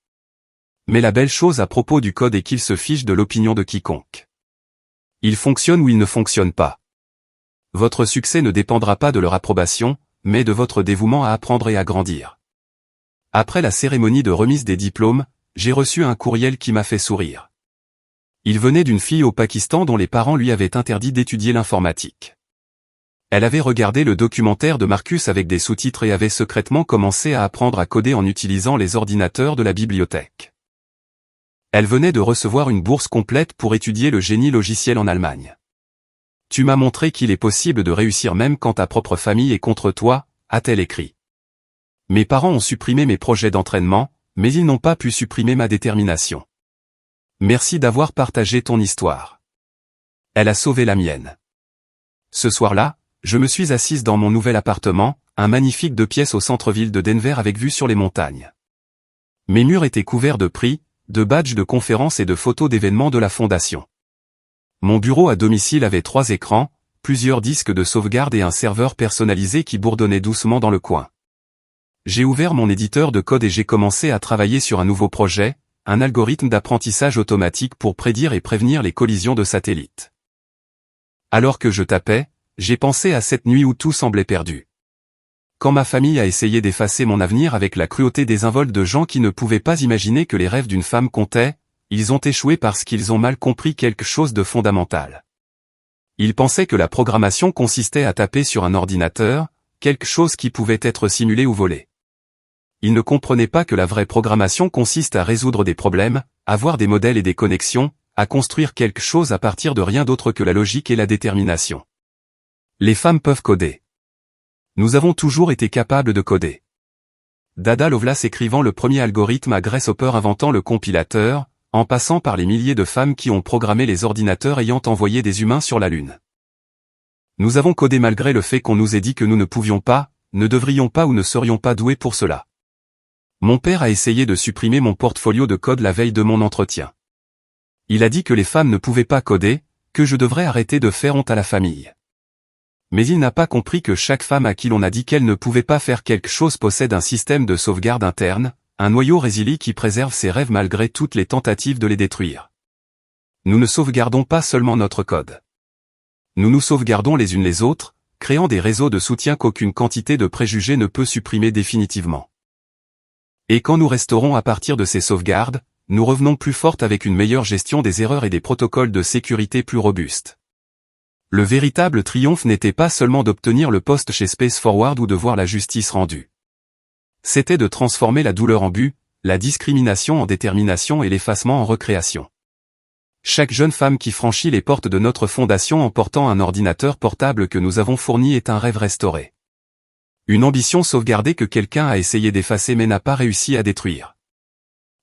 Mais la belle chose à propos du code est qu'il se fiche de l'opinion de quiconque. Il fonctionne ou il ne fonctionne pas. Votre succès ne dépendra pas de leur approbation, mais de votre dévouement à apprendre et à grandir. Après la cérémonie de remise des diplômes, j'ai reçu un courriel qui m'a fait sourire. Il venait d'une fille au Pakistan dont les parents lui avaient interdit d'étudier l'informatique. Elle avait regardé le documentaire de Marcus avec des sous-titres et avait secrètement commencé à apprendre à coder en utilisant les ordinateurs de la bibliothèque. Elle venait de recevoir une bourse complète pour étudier le génie logiciel en Allemagne. Tu m'as montré qu'il est possible de réussir même quand ta propre famille est contre toi, a-t-elle écrit. Mes parents ont supprimé mes projets d'entraînement, mais ils n'ont pas pu supprimer ma détermination. Merci d'avoir partagé ton histoire. Elle a sauvé la mienne. Ce soir-là, je me suis assise dans mon nouvel appartement, un magnifique 2 pièces au centre-ville de Denver avec vue sur les montagnes. Mes murs étaient couverts de prix, de badges de conférences et de photos d'événements de la fondation. Mon bureau à domicile avait 3 écrans, plusieurs disques de sauvegarde et un serveur personnalisé qui bourdonnait doucement dans le coin. J'ai ouvert mon éditeur de code et j'ai commencé à travailler sur un nouveau projet, un algorithme d'apprentissage automatique pour prédire et prévenir les collisions de satellites. Alors que je tapais, j'ai pensé à cette nuit où tout semblait perdu. Quand ma famille a essayé d'effacer mon avenir avec la cruauté désinvolte de gens qui ne pouvaient pas imaginer que les rêves d'une femme comptaient, ils ont échoué parce qu'ils ont mal compris quelque chose de fondamental. Ils pensaient que la programmation consistait à taper sur un ordinateur, quelque chose qui pouvait être simulé ou volé. Ils ne comprenaient pas que la vraie programmation consiste à résoudre des problèmes, avoir des modèles et des connexions, à construire quelque chose à partir de rien d'autre que la logique et la détermination. Les femmes peuvent coder. Nous avons toujours été capables de coder. Dada Lovelace écrivant le premier algorithme à Grasshopper inventant le compilateur, en passant par les milliers de femmes qui ont programmé les ordinateurs ayant envoyé des humains sur la Lune. Nous avons codé malgré le fait qu'on nous ait dit que nous ne pouvions pas, ne devrions pas ou ne serions pas doués pour cela. Mon père a essayé de supprimer mon portfolio de code la veille de mon entretien. Il a dit que les femmes ne pouvaient pas coder, que je devrais arrêter de faire honte à la famille. Mais il n'a pas compris que chaque femme à qui l'on a dit qu'elle ne pouvait pas faire quelque chose possède un système de sauvegarde interne, un noyau résilient qui préserve ses rêves malgré toutes les tentatives de les détruire. Nous ne sauvegardons pas seulement notre code. Nous nous sauvegardons les unes les autres, créant des réseaux de soutien qu'aucune quantité de préjugés ne peut supprimer définitivement. Et quand nous resterons à partir de ces sauvegardes, nous revenons plus fortes avec une meilleure gestion des erreurs et des protocoles de sécurité plus robustes. Le véritable triomphe n'était pas seulement d'obtenir le poste chez Space Forward ou de voir la justice rendue. C'était de transformer la douleur en but, la discrimination en détermination et l'effacement en recréation. Chaque jeune femme qui franchit les portes de notre fondation en portant un ordinateur portable que nous avons fourni est un rêve restauré. Une ambition sauvegardée que quelqu'un a essayé d'effacer mais n'a pas réussi à détruire.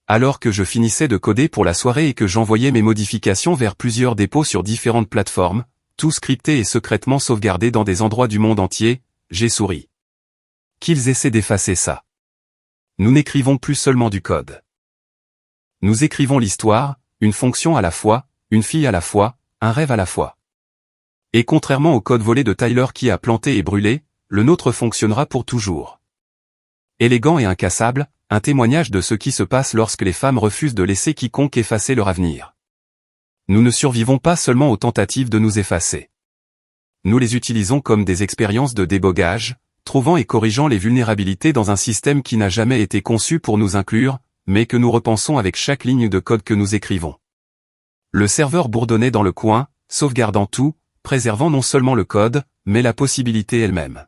Alors que je finissais de coder pour la soirée et que j'envoyais mes modifications vers plusieurs dépôts sur différentes plateformes, tout scripté et secrètement sauvegardé dans des endroits du monde entier, j'ai souri. Qu'ils essaient d'effacer ça. Nous n'écrivons plus seulement du code. Nous écrivons l'histoire, une fonction à la fois, une fille à la fois, un rêve à la fois. Et contrairement au code volé de Tyler qui a planté et brûlé, le nôtre fonctionnera pour toujours. Élégant et incassable, un témoignage de ce qui se passe lorsque les femmes refusent de laisser quiconque effacer leur avenir. Nous ne survivons pas seulement aux tentatives de nous effacer. Nous les utilisons comme des expériences de débogage, trouvant et corrigeant les vulnérabilités dans un système qui n'a jamais été conçu pour nous inclure, mais que nous repensons avec chaque ligne de code que nous écrivons. Le serveur bourdonnait dans le coin, sauvegardant tout, préservant non seulement le code, mais la possibilité elle-même.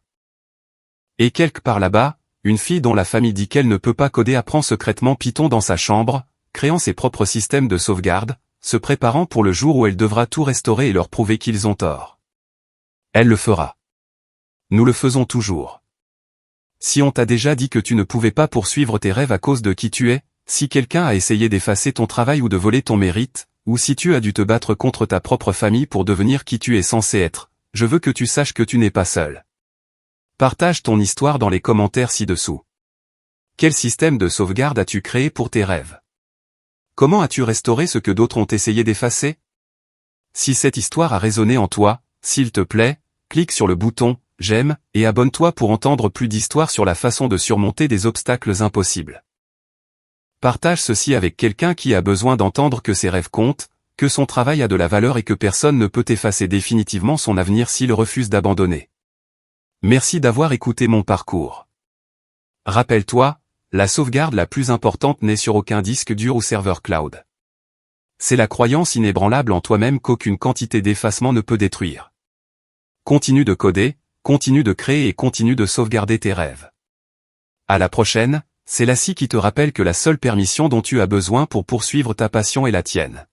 Et quelque part là-bas, une fille dont la famille dit qu'elle ne peut pas coder apprend secrètement Python dans sa chambre, créant ses propres systèmes de sauvegarde, se préparant pour le jour où elle devra tout restaurer et leur prouver qu'ils ont tort. Elle le fera. Nous le faisons toujours. Si on t'a déjà dit que tu ne pouvais pas poursuivre tes rêves à cause de qui tu es, si quelqu'un a essayé d'effacer ton travail ou de voler ton mérite, ou si tu as dû te battre contre ta propre famille pour devenir qui tu es censé être, je veux que tu saches que tu n'es pas seul. Partage ton histoire dans les commentaires ci-dessous. Quel système de sauvegarde as-tu créé pour tes rêves? Comment as-tu restauré ce que d'autres ont essayé d'effacer? Si cette histoire a résonné en toi, s'il te plaît, clique sur le bouton « J'aime » et abonne-toi pour entendre plus d'histoires sur la façon de surmonter des obstacles impossibles. Partage ceci avec quelqu'un qui a besoin d'entendre que ses rêves comptent, que son travail a de la valeur et que personne ne peut effacer définitivement son avenir s'il refuse d'abandonner. Merci d'avoir écouté mon parcours. Rappelle-toi, la sauvegarde la plus importante n'est sur aucun disque dur ou serveur cloud. C'est la croyance inébranlable en toi-même qu'aucune quantité d'effacement ne peut détruire. Continue de coder, continue de créer et continue de sauvegarder tes rêves. À la prochaine, c'est Lassie qui te rappelle que la seule permission dont tu as besoin pour poursuivre ta passion est la tienne.